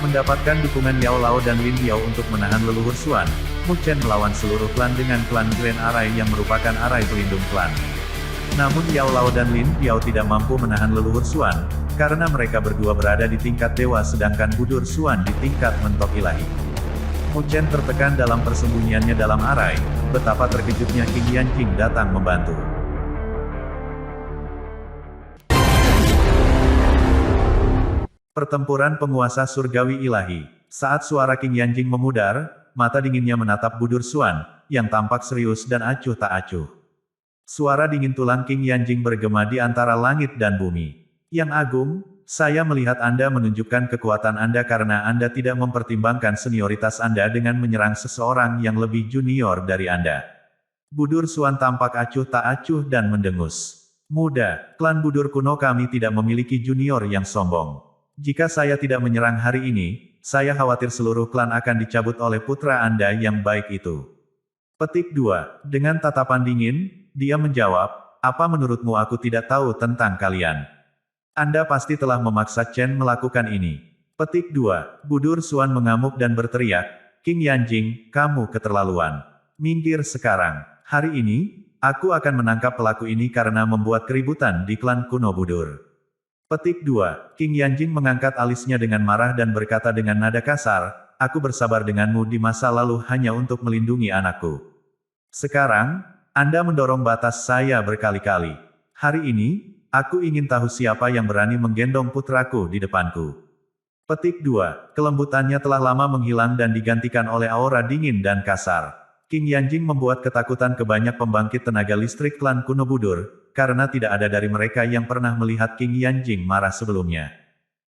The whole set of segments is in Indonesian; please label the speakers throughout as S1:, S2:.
S1: Mendapatkan dukungan Yao Lao dan Lin Biao untuk menahan leluhur Xuan, Mu Chen melawan seluruh klan dengan klan Grand Arai yang merupakan arai pelindung klan. Namun Yao Lao dan Lin Biao tidak mampu menahan leluhur Xuan, karena mereka berdua berada di tingkat dewa sedangkan budur Xuan di tingkat mentok ilahi. Mu Chen tertekan dalam persembunyiannya dalam arai, betapa terkejutnya Qing Yanjing datang membantu. Pertempuran penguasa surgawi ilahi. Saat suara Qing Yanjing memudar, mata dinginnya menatap budur Xuan, yang tampak serius dan acuh tak acuh. Suara dingin tulang Qing Yanjing bergema di antara langit dan bumi. Yang Agung, saya melihat Anda menunjukkan kekuatan Anda karena Anda tidak mempertimbangkan senioritas Anda dengan menyerang seseorang yang lebih junior dari Anda. Budur Xuan tampak acuh tak acuh dan mendengus. Muda, klan budur kuno kami tidak memiliki junior yang sombong. Jika saya tidak menyerang hari ini, saya khawatir seluruh klan akan dicabut oleh putra Anda yang baik itu. Petik 2. Dengan tatapan dingin, dia menjawab, apa menurutmu aku tidak tahu tentang kalian? Anda pasti telah memaksa Chen melakukan ini. Petik 2. Budur Xuan mengamuk dan berteriak, Qing Yanjing, kamu keterlaluan. Minggir sekarang. Hari ini, aku akan menangkap pelaku ini karena membuat keributan di klan kuno budur. Petik 2. Qing Yanjing mengangkat alisnya dengan marah dan berkata dengan nada kasar, aku bersabar denganmu di masa lalu hanya untuk melindungi anakku. Sekarang, Anda mendorong batas saya berkali-kali. Hari ini, aku ingin tahu siapa yang berani menggendong putraku di depanku. Petik 2. Kelembutannya telah lama menghilang dan digantikan oleh aura dingin dan kasar. Qing Yanjing membuat ketakutan ke banyak pembangkit tenaga listrik klan kuno budur, karena tidak ada dari mereka yang pernah melihat Qing Yanjing marah sebelumnya.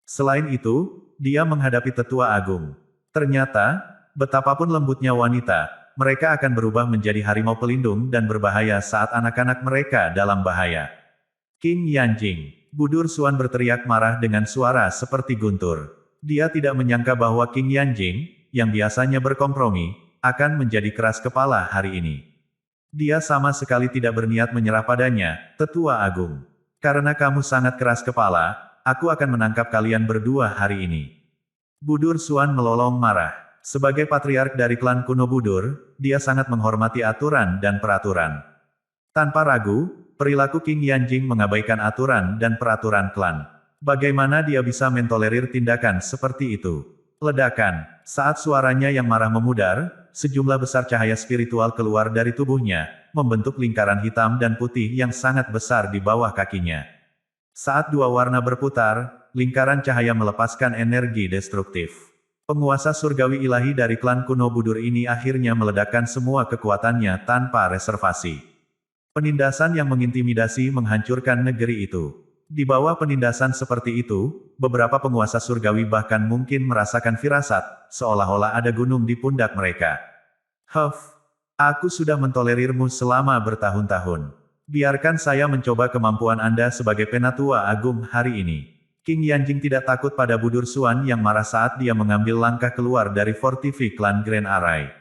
S1: Selain itu, dia menghadapi tetua agung. Ternyata, betapapun lembutnya wanita, mereka akan berubah menjadi harimau pelindung dan berbahaya saat anak-anak mereka dalam bahaya. Qing Yanjing. Budur Xuan berteriak marah dengan suara seperti guntur. Dia tidak menyangka bahwa Qing Yanjing, yang biasanya berkompromi, akan menjadi keras kepala hari ini. Dia sama sekali tidak berniat menyerah padanya, tetua agung. Karena kamu sangat keras kepala, aku akan menangkap kalian berdua hari ini. Budur Xuan melolong marah. Sebagai patriark dari klan kuno budur, dia sangat menghormati aturan dan peraturan. Tanpa ragu, perilaku Qing Yanjing mengabaikan aturan dan peraturan klan. Bagaimana dia bisa mentolerir tindakan seperti itu? Ledakan. Saat suaranya yang marah memudar, sejumlah besar cahaya spiritual keluar dari tubuhnya, membentuk lingkaran hitam dan putih yang sangat besar di bawah kakinya. Saat dua warna berputar, lingkaran cahaya melepaskan energi destruktif. Penguasa surgawi ilahi dari klan kuno budur ini akhirnya meledakkan semua kekuatannya tanpa reservasi. Penindasan yang mengintimidasi menghancurkan negeri itu. Di bawah penindasan seperti itu, beberapa penguasa surgawi bahkan mungkin merasakan firasat, seolah-olah ada gunung di pundak mereka. Aku sudah mentolerirmu selama bertahun-tahun. Biarkan saya mencoba kemampuan Anda sebagai penatua agung hari ini. Qing Yanjing tidak takut pada budur Xuan yang marah saat dia mengambil langkah keluar dari fortifi klan Grand Arai.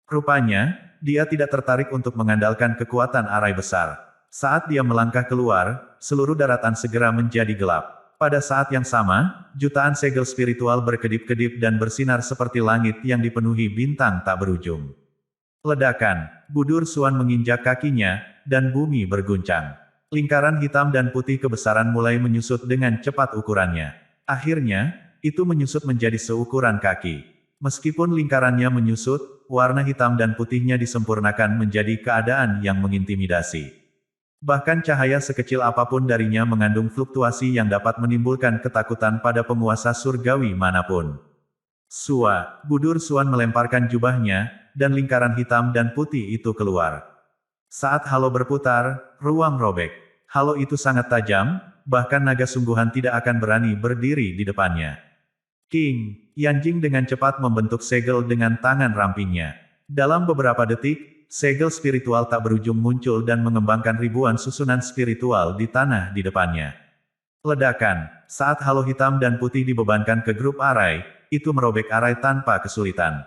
S1: Rupanya, dia tidak tertarik untuk mengandalkan kekuatan arai besar. Saat dia melangkah keluar, seluruh daratan segera menjadi gelap. Pada saat yang sama, jutaan segel spiritual berkedip-kedip dan bersinar seperti langit yang dipenuhi bintang tak berujung. Ledakan. Budur Xuan menginjak kakinya, dan bumi berguncang. Lingkaran hitam dan putih kebesaran mulai menyusut dengan cepat ukurannya. Akhirnya, itu menyusut menjadi seukuran kaki. Meskipun lingkarannya menyusut, warna hitam dan putihnya disempurnakan menjadi keadaan yang mengintimidasi. Bahkan cahaya sekecil apapun darinya mengandung fluktuasi yang dapat menimbulkan ketakutan pada penguasa surgawi manapun. Budur Xuan melemparkan jubahnya, dan lingkaran hitam dan putih itu keluar. Saat halo berputar, ruang robek. Halo itu sangat tajam, bahkan naga sungguhan tidak akan berani berdiri di depannya. Qing Yanjing dengan cepat membentuk segel dengan tangan rampingnya. Dalam beberapa detik, segel spiritual tak berujung muncul dan mengembangkan ribuan susunan spiritual di tanah di depannya. Ledakan. Saat halo hitam dan putih dibebankan ke grup arai, itu merobek arai tanpa kesulitan.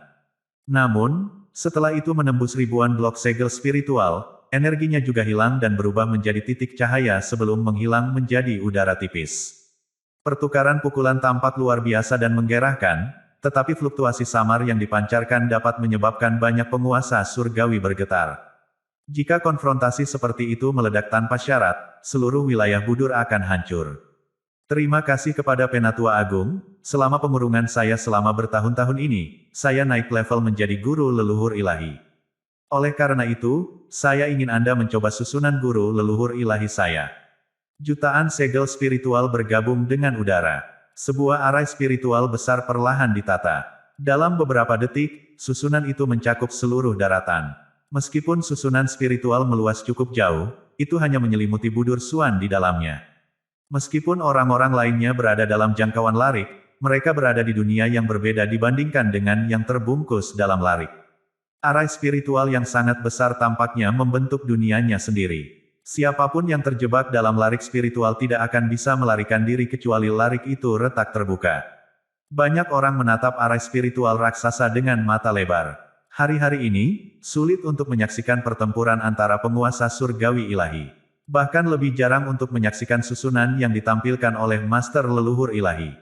S1: Namun, setelah itu menembus ribuan blok segel spiritual, energinya juga hilang dan berubah menjadi titik cahaya sebelum menghilang menjadi udara tipis. Pertukaran pukulan tampak luar biasa dan menggerahkan, tetapi fluktuasi samar yang dipancarkan dapat menyebabkan banyak penguasa surgawi bergetar. Jika konfrontasi seperti itu meledak tanpa syarat, seluruh wilayah Budur akan hancur. Terima kasih kepada Penatua Agung, selama pengurungan saya selama bertahun-tahun ini, saya naik level menjadi guru leluhur ilahi. Oleh karena itu, saya ingin Anda mencoba susunan guru leluhur ilahi saya. Jutaan segel spiritual bergabung dengan udara. Sebuah arai spiritual besar perlahan ditata. Dalam beberapa detik, susunan itu mencakup seluruh daratan. Meskipun susunan spiritual meluas cukup jauh, itu hanya menyelimuti Budur Suan di dalamnya. Meskipun orang-orang lainnya berada dalam jangkauan larik, mereka berada di dunia yang berbeda dibandingkan dengan yang terbungkus dalam larik. Arai spiritual yang sangat besar tampaknya membentuk dunianya sendiri. Siapapun yang terjebak dalam larik spiritual tidak akan bisa melarikan diri kecuali larik itu retak terbuka. Banyak orang menatap arai spiritual raksasa dengan mata lebar. Hari-hari ini, sulit untuk menyaksikan pertempuran antara penguasa surgawi ilahi. Bahkan lebih jarang untuk menyaksikan susunan yang ditampilkan oleh Master Leluhur Ilahi.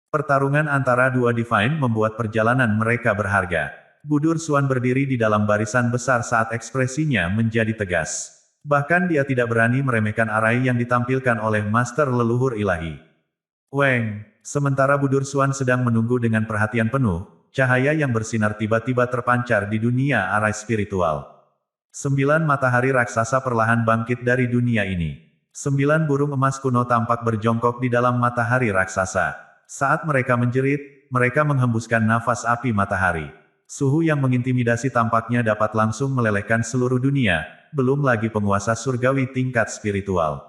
S1: Pertarungan antara dua Divine membuat perjalanan mereka berharga. Budur Suan berdiri di dalam barisan besar saat ekspresinya menjadi tegas. Bahkan dia tidak berani meremehkan arai yang ditampilkan oleh Master Leluhur Ilahi. Weng, sementara Budur Suan sedang menunggu dengan perhatian penuh, cahaya yang bersinar tiba-tiba terpancar di dunia arai spiritual. 9 matahari raksasa perlahan bangkit dari dunia ini. 9 burung emas kuno tampak berjongkok di dalam matahari raksasa. Saat mereka menjerit, mereka menghembuskan nafas api matahari. Suhu yang mengintimidasi tampaknya dapat langsung melelehkan seluruh dunia, belum lagi penguasa surgawi tingkat spiritual.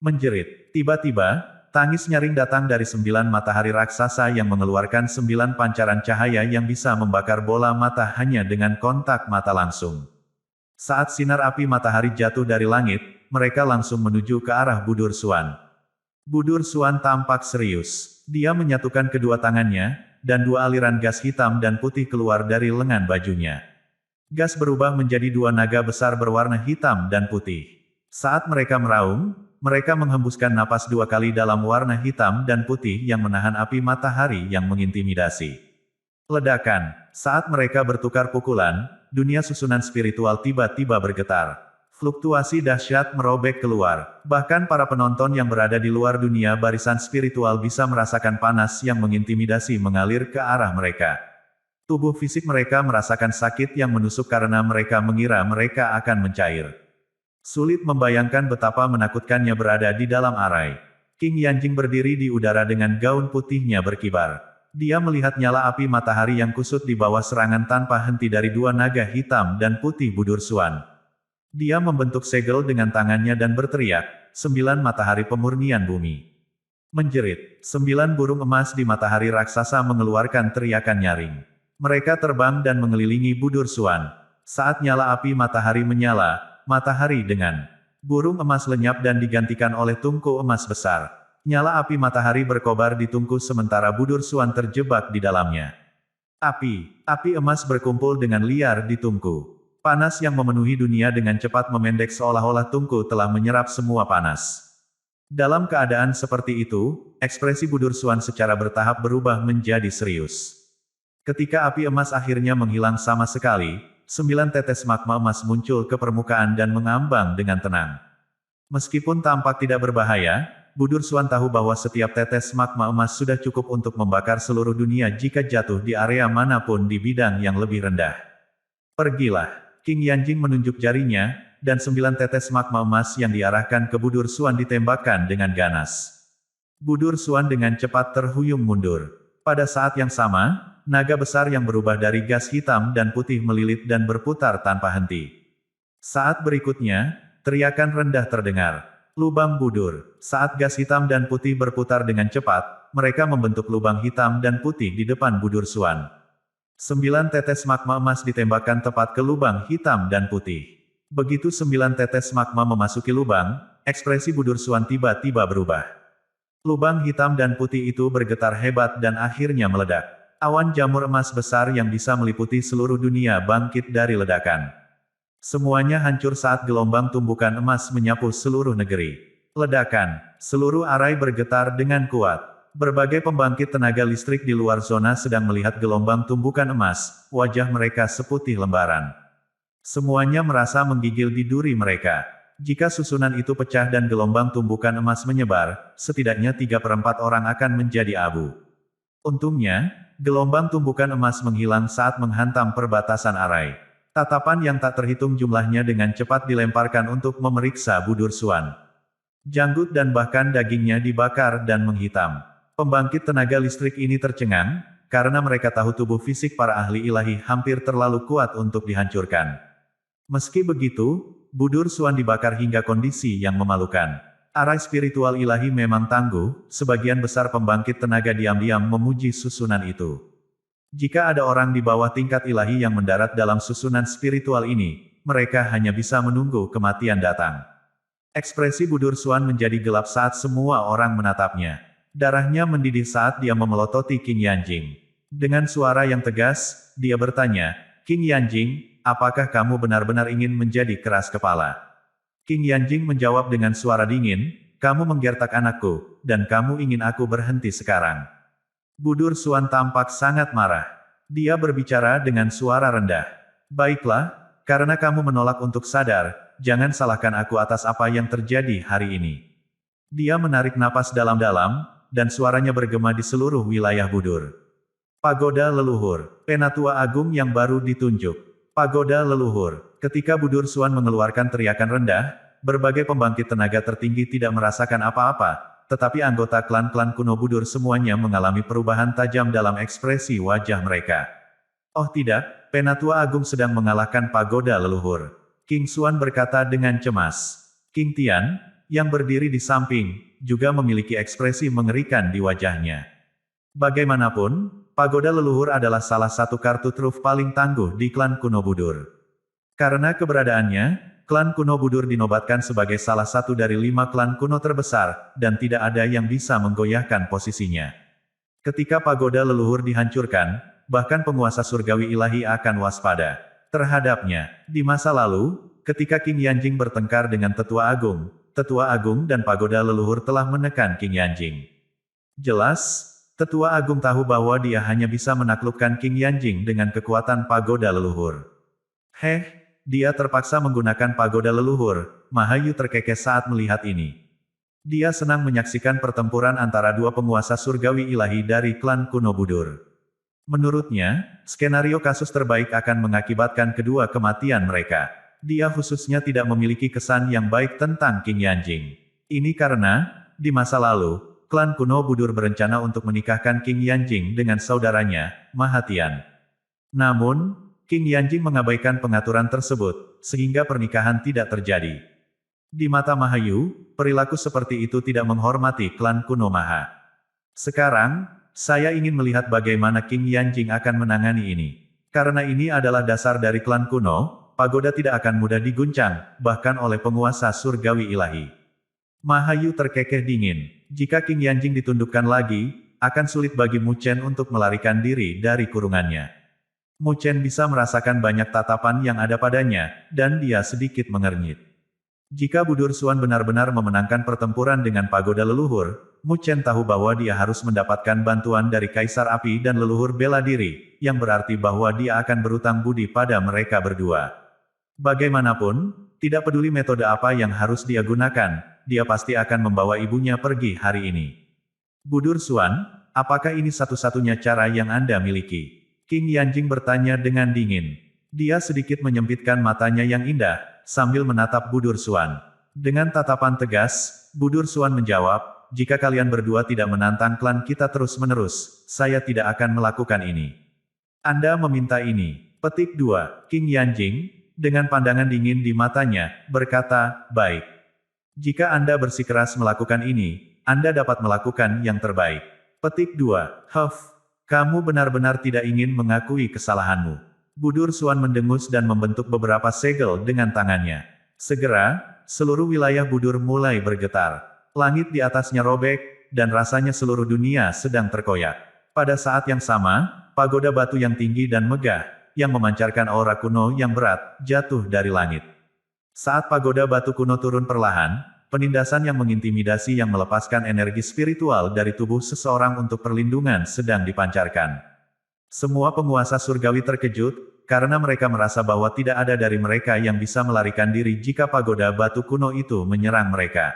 S1: Menjerit, tiba-tiba, tangis nyaring datang dari 9 matahari raksasa yang mengeluarkan 9 pancaran cahaya yang bisa membakar bola mata hanya dengan kontak mata langsung. Saat sinar api matahari jatuh dari langit, mereka langsung menuju ke arah Budur Suan. Budur Suan tampak serius. Dia menyatukan kedua tangannya, dan 2 aliran gas hitam dan putih keluar dari lengan bajunya. Gas berubah menjadi 2 naga besar berwarna hitam dan putih. Saat mereka meraung, mereka menghembuskan napas 2 kali dalam warna hitam dan putih yang menahan api matahari yang mengintimidasi. Ledakan. Saat mereka bertukar pukulan, dunia susunan spiritual tiba-tiba bergetar. Fluktuasi dahsyat merobek keluar. Bahkan para penonton yang berada di luar dunia barisan spiritual bisa merasakan panas yang mengintimidasi mengalir ke arah mereka. Tubuh fisik mereka merasakan sakit yang menusuk karena mereka mengira mereka akan mencair. Sulit membayangkan betapa menakutkannya berada di dalam arai. King Yanjing berdiri di udara dengan gaun putihnya berkibar. Dia melihat nyala api matahari yang kusut di bawah serangan tanpa henti dari 2 naga hitam dan putih Budur Suan. Dia membentuk segel dengan tangannya dan berteriak, 9 matahari pemurnian bumi. Menjerit, 9 burung emas di matahari raksasa mengeluarkan teriakan nyaring. Mereka terbang dan mengelilingi Budur Suan. Saat nyala api matahari menyala, matahari dengan burung emas lenyap dan digantikan oleh tungku emas besar. Nyala api matahari berkobar di tungku sementara Budur Suan terjebak di dalamnya. Api emas berkumpul dengan liar di tungku. Panas yang memenuhi dunia dengan cepat memendek seolah-olah tungku telah menyerap semua panas. Dalam keadaan seperti itu, ekspresi Budur Suan secara bertahap berubah menjadi serius. Ketika api emas akhirnya menghilang sama sekali, 9 tetes magma emas muncul ke permukaan dan mengambang dengan tenang. Meskipun tampak tidak berbahaya, Budur Suan tahu bahwa setiap tetes magma emas sudah cukup untuk membakar seluruh dunia jika jatuh di area manapun di bidang yang lebih rendah. Pergilah. King Yanjing menunjuk jarinya, dan 9 tetes magma emas yang diarahkan ke Budur Suan ditembakkan dengan ganas. Budur Suan dengan cepat terhuyung mundur. Pada saat yang sama, naga besar yang berubah dari gas hitam dan putih melilit dan berputar tanpa henti. Saat berikutnya, teriakan rendah terdengar. Lubang Budur. Saat gas hitam dan putih berputar dengan cepat, mereka membentuk lubang hitam dan putih di depan Budur Suan. 9 tetes magma emas ditembakkan tepat ke lubang hitam dan putih. Begitu 9 tetes magma memasuki lubang, ekspresi Budur Suan tiba-tiba berubah. Lubang hitam dan putih itu bergetar hebat dan akhirnya meledak. Awan jamur emas besar yang bisa meliputi seluruh dunia bangkit dari ledakan. Semuanya hancur saat gelombang tumbukan emas menyapu seluruh negeri. Ledakan. seluruh arai bergetar dengan kuat. Berbagai pembangkit tenaga listrik di luar zona sedang melihat gelombang tumbukan emas, wajah mereka seputih lembaran. Semuanya merasa menggigil di duri mereka. Jika susunan itu pecah dan gelombang tumbukan emas menyebar, setidaknya 3/4 orang akan menjadi abu. Untungnya, gelombang tumbukan emas menghilang saat menghantam perbatasan arai. Tatapan yang tak terhitung jumlahnya dengan cepat dilemparkan untuk memeriksa Budur Suan. Janggut dan bahkan dagingnya dibakar dan menghitam. Pembangkit tenaga listrik ini tercengang, karena mereka tahu tubuh fisik para ahli ilahi hampir terlalu kuat untuk dihancurkan. Meski begitu, Budur Suan dibakar hingga kondisi yang memalukan. Arai spiritual ilahi memang tangguh, sebagian besar pembangkit tenaga diam-diam memuji susunan itu. Jika ada orang di bawah tingkat ilahi yang mendarat dalam susunan spiritual ini, mereka hanya bisa menunggu kematian datang. Ekspresi Budur Suan menjadi gelap saat semua orang menatapnya. Darahnya mendidih saat dia memelototi King Yanjing. Dengan suara yang tegas, dia bertanya, "King Yanjing, apakah kamu benar-benar ingin menjadi keras kepala?" King Yanjing menjawab dengan suara dingin, "Kamu menggertak anakku, dan kamu ingin aku berhenti sekarang." Budur Suan tampak sangat marah. Dia berbicara dengan suara rendah. "Baiklah, karena kamu menolak untuk sadar, jangan salahkan aku atas apa yang terjadi hari ini." Dia menarik napas dalam-dalam, dan suaranya bergema di seluruh wilayah Budur. Pagoda Leluhur, Penatua Agung yang baru ditunjuk. Pagoda Leluhur. Ketika Budur Suan mengeluarkan teriakan rendah, berbagai pembangkit tenaga tertinggi tidak merasakan apa-apa, tetapi anggota klan-klan kuno Budur semuanya mengalami perubahan tajam dalam ekspresi wajah mereka. "Oh tidak, Penatua Agung sedang mengalahkan Pagoda Leluhur," King Xuan berkata dengan cemas. King Tian, yang berdiri di samping, juga memiliki ekspresi mengerikan di wajahnya. Bagaimanapun, Pagoda Leluhur adalah salah satu kartu truf paling tangguh di klan kuno Budur. Karena keberadaannya, klan kuno Budur dinobatkan sebagai salah satu dari 5 klan kuno terbesar, dan tidak ada yang bisa menggoyahkan posisinya. Ketika Pagoda Leluhur dihancurkan, bahkan penguasa surgawi ilahi akan waspada terhadapnya. Di masa lalu, ketika King Yanjing bertengkar dengan Tetua Agung dan Pagoda Leluhur telah menekan King Yanjing. Jelas, Tetua Agung tahu bahwa dia hanya bisa menaklukkan King Yanjing dengan kekuatan Pagoda Leluhur. Dia terpaksa menggunakan Pagoda Leluhur. Mahayu terkekeh saat melihat ini. Dia senang menyaksikan pertempuran antara dua penguasa surgawi ilahi dari klan kuno Budur. Menurutnya, skenario kasus terbaik akan mengakibatkan kedua kematian mereka. Dia khususnya tidak memiliki kesan yang baik tentang King Yanjing. Ini karena, di masa lalu, klan kuno Budur berencana untuk menikahkan King Yanjing dengan saudaranya, Mahatian. Namun, King Yanjing mengabaikan pengaturan tersebut, sehingga pernikahan tidak terjadi. Di mata Mahayu, perilaku seperti itu tidak menghormati klan kuno Maha. Sekarang, saya ingin melihat bagaimana King Yanjing akan menangani ini. Karena ini adalah dasar dari klan kuno, pagoda tidak akan mudah diguncang, bahkan oleh penguasa surgawi ilahi. Mahayu terkekeh dingin. Jika King Yanjing ditundukkan lagi, akan sulit bagi Mu Chen untuk melarikan diri dari kurungannya. Mu Chen bisa merasakan banyak tatapan yang ada padanya, dan dia sedikit mengernyit. Jika Budur Suan benar-benar memenangkan pertempuran dengan Pagoda Leluhur, Mu Chen tahu bahwa dia harus mendapatkan bantuan dari Kaisar Api dan Leluhur Bela Diri, yang berarti bahwa dia akan berutang budi pada mereka berdua. Bagaimanapun, tidak peduli metode apa yang harus dia gunakan, dia pasti akan membawa ibunya pergi hari ini. Budur Suan, apakah ini satu-satunya cara yang Anda miliki? King Yanjing bertanya dengan dingin. Dia sedikit menyempitkan matanya yang indah, sambil menatap Budur Suan. Dengan tatapan tegas, Budur Suan menjawab, "Jika kalian berdua tidak menantang klan kita terus-menerus, saya tidak akan melakukan ini." "Anda meminta ini." Petik 2. King Yanjing, dengan pandangan dingin di matanya, berkata, "Baik. Jika Anda bersikeras melakukan ini, Anda dapat melakukan yang terbaik." Petik 2. Kamu benar-benar tidak ingin mengakui kesalahanmu. Budur Suan mendengus dan membentuk beberapa segel dengan tangannya. Segera, seluruh wilayah Budur mulai bergetar. Langit di atasnya robek, dan rasanya seluruh dunia sedang terkoyak. Pada saat yang sama, pagoda batu yang tinggi dan megah, yang memancarkan aura kuno yang berat, jatuh dari langit. Saat pagoda batu kuno turun perlahan, penindasan yang mengintimidasi yang melepaskan energi spiritual dari tubuh seseorang untuk perlindungan sedang dipancarkan. Semua penguasa surgawi terkejut, karena mereka merasa bahwa tidak ada dari mereka yang bisa melarikan diri jika pagoda batu kuno itu menyerang mereka.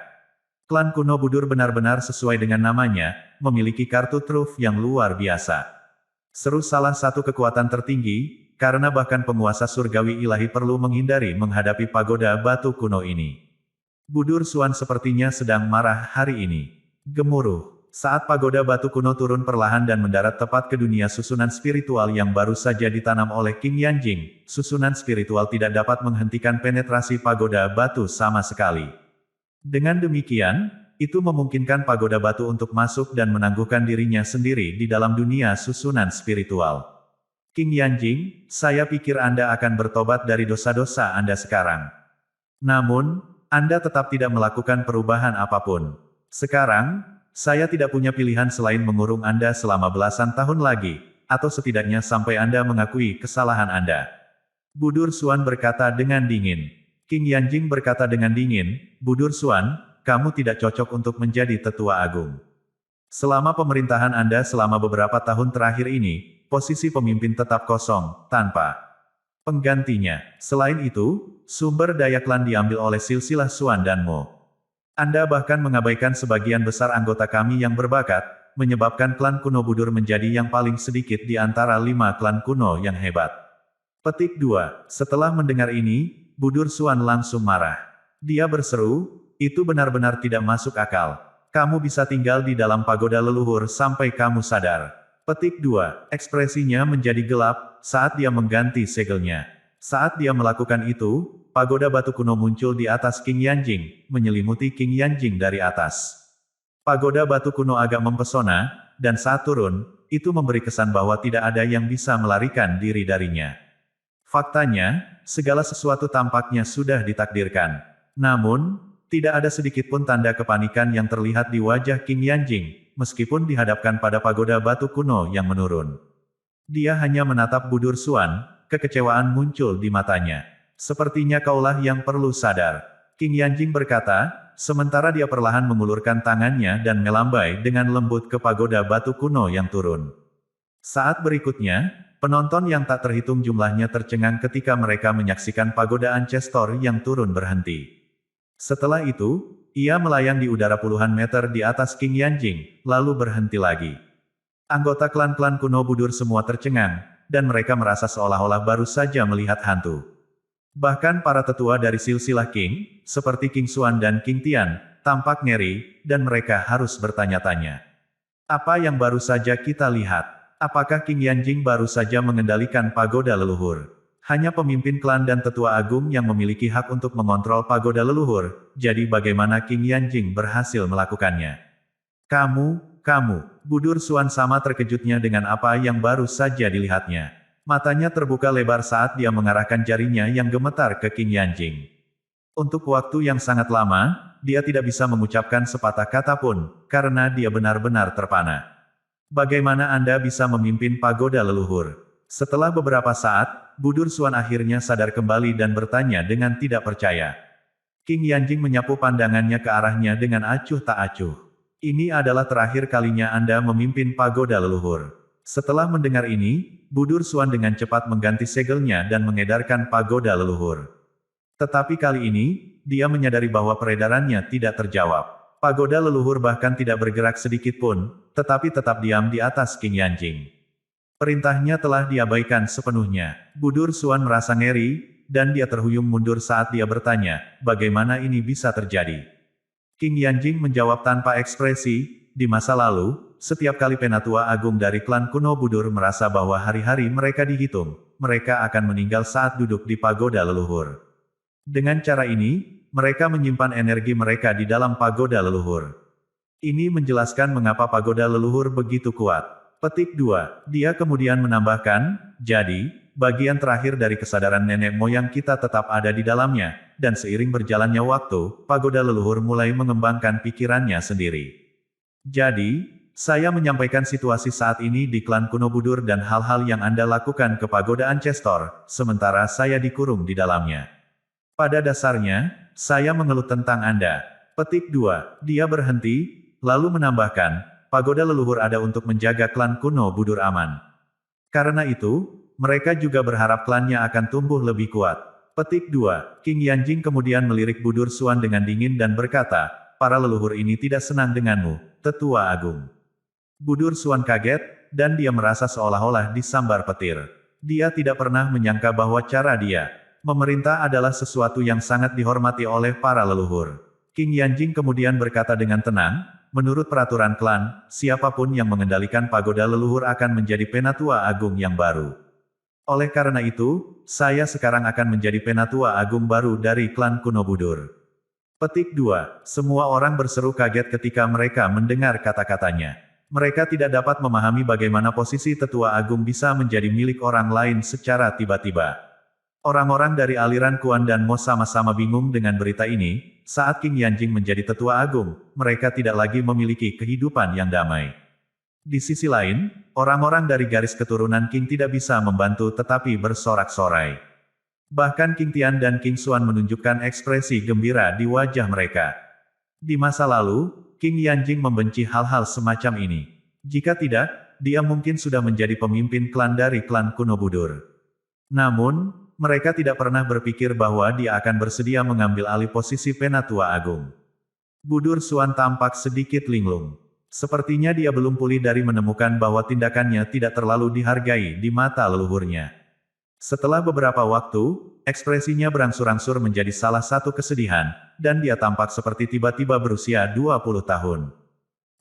S1: Klan kuno Budur benar-benar sesuai dengan namanya, memiliki kartu truf yang luar biasa. Seru salah satu kekuatan tertinggi, karena bahkan penguasa surgawi ilahi perlu menghindari menghadapi pagoda batu kuno ini. Budur Suan sepertinya sedang marah hari ini. Gemuruh. Saat pagoda batu kuno turun perlahan dan mendarat tepat ke dunia susunan spiritual yang baru saja ditanam oleh King Yanjing, susunan spiritual tidak dapat menghentikan penetrasi pagoda batu sama sekali. Dengan demikian, itu memungkinkan pagoda batu untuk masuk dan menangguhkan dirinya sendiri di dalam dunia susunan spiritual. King Yanjing, saya pikir Anda akan bertobat dari dosa-dosa Anda sekarang. Namun, Anda tetap tidak melakukan perubahan apapun. Sekarang, saya tidak punya pilihan selain mengurung Anda selama belasan tahun lagi, atau setidaknya sampai Anda mengakui kesalahan Anda. Budur Suan berkata dengan dingin. King Yanjing berkata dengan dingin, Budur Suan, kamu tidak cocok untuk menjadi tetua agung. Selama pemerintahan Anda selama beberapa tahun terakhir ini, posisi pemimpin tetap kosong, tanpa penggantinya. Selain itu, sumber daya klan diambil oleh silsilah Suan dan Mo. Anda bahkan mengabaikan sebagian besar anggota kami yang berbakat, menyebabkan klan kuno Budur menjadi yang paling sedikit di antara 5 klan kuno yang hebat. Petik 2. Setelah mendengar ini, Budur Suan langsung marah. Dia berseru, itu benar-benar tidak masuk akal. Kamu bisa tinggal di dalam pagoda leluhur sampai kamu sadar. Petik 2. Ekspresinya menjadi gelap, saat dia mengganti segelnya. Saat dia melakukan itu, pagoda batu kuno muncul di atas King Yanjing, menyelimuti King Yanjing dari atas. Pagoda batu kuno agak mempesona, dan saat turun, itu memberi kesan bahwa tidak ada yang bisa melarikan diri darinya. Faktanya, segala sesuatu tampaknya sudah ditakdirkan. Namun, tidak ada sedikit pun tanda kepanikan yang terlihat di wajah King Yanjing, meskipun dihadapkan pada pagoda batu kuno yang menurun. Dia hanya menatap Budur Suan, kekecewaan muncul di matanya. Sepertinya kaulah yang perlu sadar. King Yanjing berkata, sementara dia perlahan mengulurkan tangannya dan melambai dengan lembut ke pagoda batu kuno yang turun. Saat berikutnya, penonton yang tak terhitung jumlahnya tercengang ketika mereka menyaksikan pagoda Ancestor yang turun berhenti. Setelah itu, ia melayang di udara puluhan meter di atas King Yanjing, lalu berhenti lagi. Anggota klan-klan kuno Budur semua tercengang, dan mereka merasa seolah-olah baru saja melihat hantu. Bahkan para tetua dari silsilah King, seperti King Xuan dan King Tian, tampak ngeri, dan mereka harus bertanya-tanya. Apa yang baru saja kita lihat? Apakah King Yanjing baru saja mengendalikan pagoda leluhur? Hanya pemimpin klan dan tetua agung yang memiliki hak untuk mengontrol pagoda leluhur, jadi bagaimana King Yanjing berhasil melakukannya? Kamu, Budur Suan sama terkejutnya dengan apa yang baru saja dilihatnya. Matanya terbuka lebar saat dia mengarahkan jarinya yang gemetar ke King Yanjing. Untuk waktu yang sangat lama, dia tidak bisa mengucapkan sepatah kata pun, karena dia benar-benar terpana. Bagaimana Anda bisa memimpin pagoda leluhur? Setelah beberapa saat, Budur Suan akhirnya sadar kembali dan bertanya dengan tidak percaya. King Yanjing menyapu pandangannya ke arahnya dengan acuh tak acuh. Ini adalah terakhir kalinya Anda memimpin pagoda leluhur. Setelah mendengar ini, Budur Suan dengan cepat mengganti segelnya dan mengedarkan pagoda leluhur. Tetapi kali ini, dia menyadari bahwa peredarannya tidak terjawab. Pagoda leluhur bahkan tidak bergerak sedikit pun, tetapi tetap diam di atas King Yanjing. Perintahnya telah diabaikan sepenuhnya. Budur Suan merasa ngeri, dan dia terhuyung mundur saat dia bertanya, bagaimana ini bisa terjadi? King Yanjing menjawab tanpa ekspresi, di masa lalu, setiap kali penatua agung dari klan kuno Budur merasa bahwa hari-hari mereka dihitung, mereka akan meninggal saat duduk di pagoda leluhur. Dengan cara ini, mereka menyimpan energi mereka di dalam pagoda leluhur. Ini menjelaskan mengapa pagoda leluhur begitu kuat. Petik 2. Dia kemudian menambahkan, jadi, bagian terakhir dari kesadaran nenek moyang kita tetap ada di dalamnya, dan seiring berjalannya waktu, pagoda leluhur mulai mengembangkan pikirannya sendiri. Jadi, saya menyampaikan situasi saat ini di klan kuno Budur dan hal-hal yang Anda lakukan ke pagoda Ancestor, sementara saya dikurung di dalamnya. Pada dasarnya, saya mengeluh tentang Anda. Petik 2. Dia berhenti, lalu menambahkan, pagoda leluhur ada untuk menjaga klan kuno Budur aman. Karena itu, mereka juga berharap klannya akan tumbuh lebih kuat. Petik 2. King Yanjing kemudian melirik Budur Suan dengan dingin dan berkata, para leluhur ini tidak senang denganmu, Tetua Agung. Budur Suan kaget, dan dia merasa seolah-olah disambar petir. Dia tidak pernah menyangka bahwa cara dia memerintah adalah sesuatu yang sangat dihormati oleh para leluhur. King Yanjing kemudian berkata dengan tenang, menurut peraturan klan, siapapun yang mengendalikan pagoda leluhur akan menjadi penatua agung yang baru. Oleh karena itu, saya sekarang akan menjadi penatua agung baru dari klan kuno Budur. Petik 2. Semua orang berseru kaget ketika mereka mendengar kata-katanya. Mereka tidak dapat memahami bagaimana posisi tetua agung bisa menjadi milik orang lain secara tiba-tiba. Orang-orang dari aliran Kuan dan Mo sama-sama bingung dengan berita ini. Saat King Yanjing menjadi tetua agung, mereka tidak lagi memiliki kehidupan yang damai. Di sisi lain, orang-orang dari garis keturunan King tidak bisa membantu tetapi bersorak-sorai. Bahkan King Tian dan King Xuan menunjukkan ekspresi gembira di wajah mereka. Di masa lalu, King Yanjing membenci hal-hal semacam ini. Jika tidak, dia mungkin sudah menjadi pemimpin klan dari klan kuno Budur. Namun, mereka tidak pernah berpikir bahwa dia akan bersedia mengambil alih posisi penatua agung. Budur Suan tampak sedikit linglung. Sepertinya dia belum pulih dari menemukan bahwa tindakannya tidak terlalu dihargai di mata leluhurnya. Setelah beberapa waktu, ekspresinya berangsur-angsur menjadi salah satu kesedihan, dan dia tampak seperti tiba-tiba berusia 20 tahun.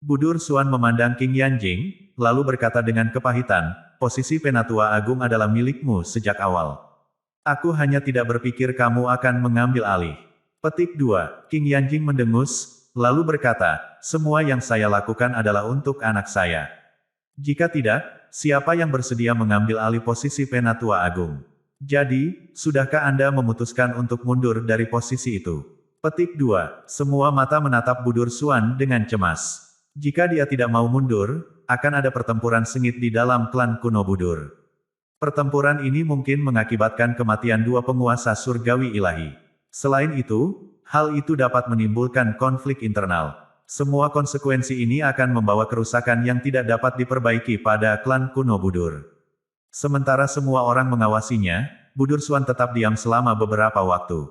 S1: Budur Suan memandang King Yanjing, lalu berkata dengan kepahitan, posisi penatua agung adalah milikmu sejak awal. Aku hanya tidak berpikir kamu akan mengambil alih. Petik 2. King Yanjing mendengus, lalu berkata, semua yang saya lakukan adalah untuk anak saya. Jika tidak, siapa yang bersedia mengambil alih posisi penatua agung? Jadi, sudahkah Anda memutuskan untuk mundur dari posisi itu? Petik 2. Semua mata menatap Budur Suan dengan cemas. Jika dia tidak mau mundur, akan ada pertempuran sengit di dalam klan kuno Budur. Pertempuran ini mungkin mengakibatkan kematian dua penguasa surgawi ilahi. Selain itu, hal itu dapat menimbulkan konflik internal. Semua konsekuensi ini akan membawa kerusakan yang tidak dapat diperbaiki pada klan kuno Budur. Sementara semua orang mengawasinya, Budur Suan tetap diam selama beberapa waktu.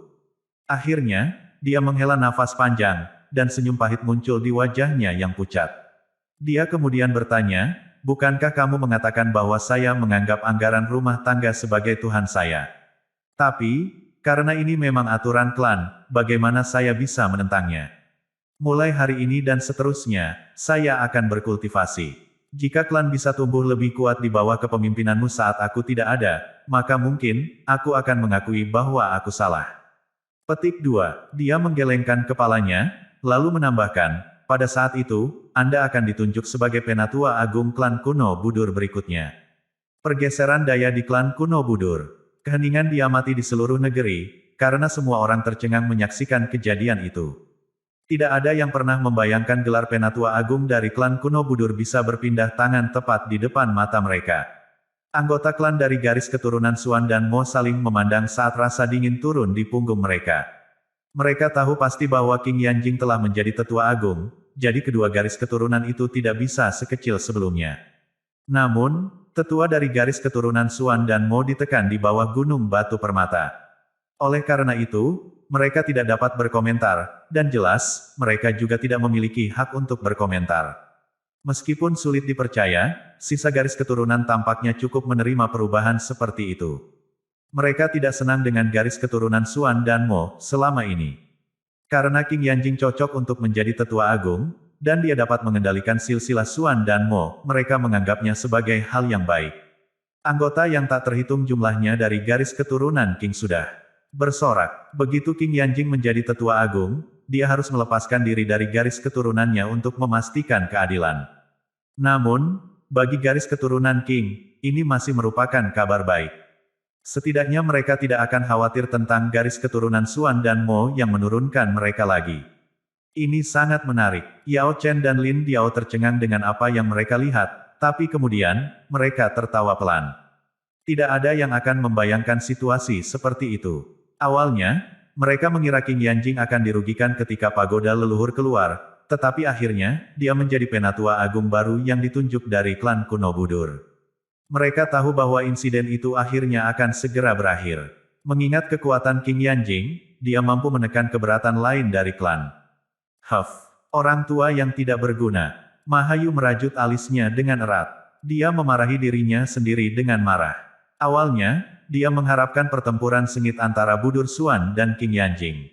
S1: Akhirnya, dia menghela nafas panjang, dan senyum pahit muncul di wajahnya yang pucat. Dia kemudian bertanya, bukankah kamu mengatakan bahwa saya menganggap anggaran rumah tangga sebagai Tuhan saya? Tapi, karena ini memang aturan klan, bagaimana saya bisa menentangnya? Mulai hari ini dan seterusnya, saya akan berkultivasi. Jika klan bisa tumbuh lebih kuat di bawah kepemimpinanmu saat aku tidak ada, maka mungkin, aku akan mengakui bahwa aku salah. Petik 2. Dia menggelengkan kepalanya, lalu menambahkan, pada saat itu, Anda akan ditunjuk sebagai penatua agung klan kuno Budur berikutnya. Pergeseran daya di klan kuno Budur. Keheningan diamati di seluruh negeri, karena semua orang tercengang menyaksikan kejadian itu. Tidak ada yang pernah membayangkan gelar penatua agung dari klan kuno Budur bisa berpindah tangan tepat di depan mata mereka. Anggota klan dari garis keturunan Suan dan Mo saling memandang saat rasa dingin turun di punggung mereka. Mereka tahu pasti bahwa King Yanjing telah menjadi tetua agung, jadi kedua garis keturunan itu tidak bisa sekecil sebelumnya. Namun, tetua dari garis keturunan Suan dan Mo ditekan di bawah gunung batu permata. Oleh karena itu, mereka tidak dapat berkomentar, dan jelas, mereka juga tidak memiliki hak untuk berkomentar. Meskipun sulit dipercaya, sisa garis keturunan tampaknya cukup menerima perubahan seperti itu. Mereka tidak senang dengan garis keturunan Suan dan Mo selama ini. Karena King Yanjing cocok untuk menjadi tetua agung, dan dia dapat mengendalikan silsilah Suan dan Mo, mereka menganggapnya sebagai hal yang baik. Anggota yang tak terhitung jumlahnya dari garis keturunan King sudah bersorak. Begitu King Yanjing menjadi tetua agung, dia harus melepaskan diri dari garis keturunannya untuk memastikan keadilan. Namun, bagi garis keturunan King, ini masih merupakan kabar baik. Setidaknya mereka tidak akan khawatir tentang garis keturunan Suan dan Mo yang menurunkan mereka lagi. Ini sangat menarik. Yao Chen dan Lin Diao tercengang dengan apa yang mereka lihat, tapi kemudian, mereka tertawa pelan. Tidak ada yang akan membayangkan situasi seperti itu. Awalnya, mereka mengira King Yanjing akan dirugikan ketika pagoda leluhur keluar, tetapi akhirnya, dia menjadi penatua agung baru yang ditunjuk dari klan kuno Budur. Mereka tahu bahwa insiden itu akhirnya akan segera berakhir. Mengingat kekuatan King Yanjing, dia mampu menekan keberatan lain dari klan. Huff, orang tua yang tidak berguna. Mahayu merajut alisnya dengan erat. Dia memarahi dirinya sendiri dengan marah. Awalnya, dia mengharapkan pertempuran sengit antara Budur Xuan dan King Yanjing.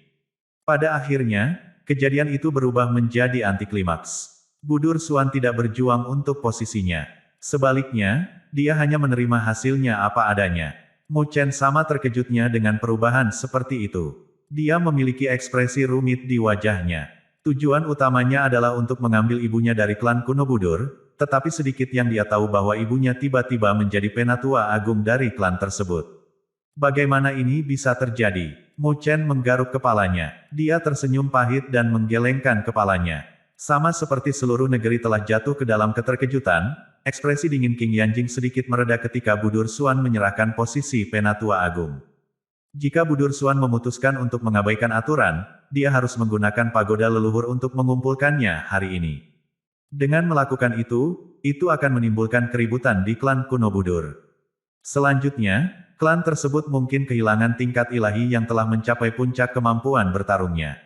S1: Pada akhirnya, kejadian itu berubah menjadi antiklimaks. Budur Xuan tidak berjuang untuk posisinya. Sebaliknya, dia hanya menerima hasilnya apa adanya. Mu Chen sama terkejutnya dengan perubahan seperti itu. Dia memiliki ekspresi rumit di wajahnya. Tujuan utamanya adalah untuk mengambil ibunya dari klan kuno Budur, tetapi sedikit yang dia tahu bahwa ibunya tiba-tiba menjadi penatua agung dari klan tersebut. Bagaimana ini bisa terjadi? Mu Chen menggaruk kepalanya. Dia tersenyum pahit dan menggelengkan kepalanya. Sama seperti seluruh negeri telah jatuh ke dalam keterkejutan, ekspresi dingin King Yanjing sedikit mereda ketika Budur Xuan menyerahkan posisi penatua agung. Jika Budur Xuan memutuskan untuk mengabaikan aturan, dia harus menggunakan pagoda leluhur untuk mengumpulkannya hari ini. Dengan melakukan itu akan menimbulkan keributan di klan kuno Budur. Selanjutnya, klan tersebut mungkin kehilangan tingkat ilahi yang telah mencapai puncak kemampuan bertarungnya.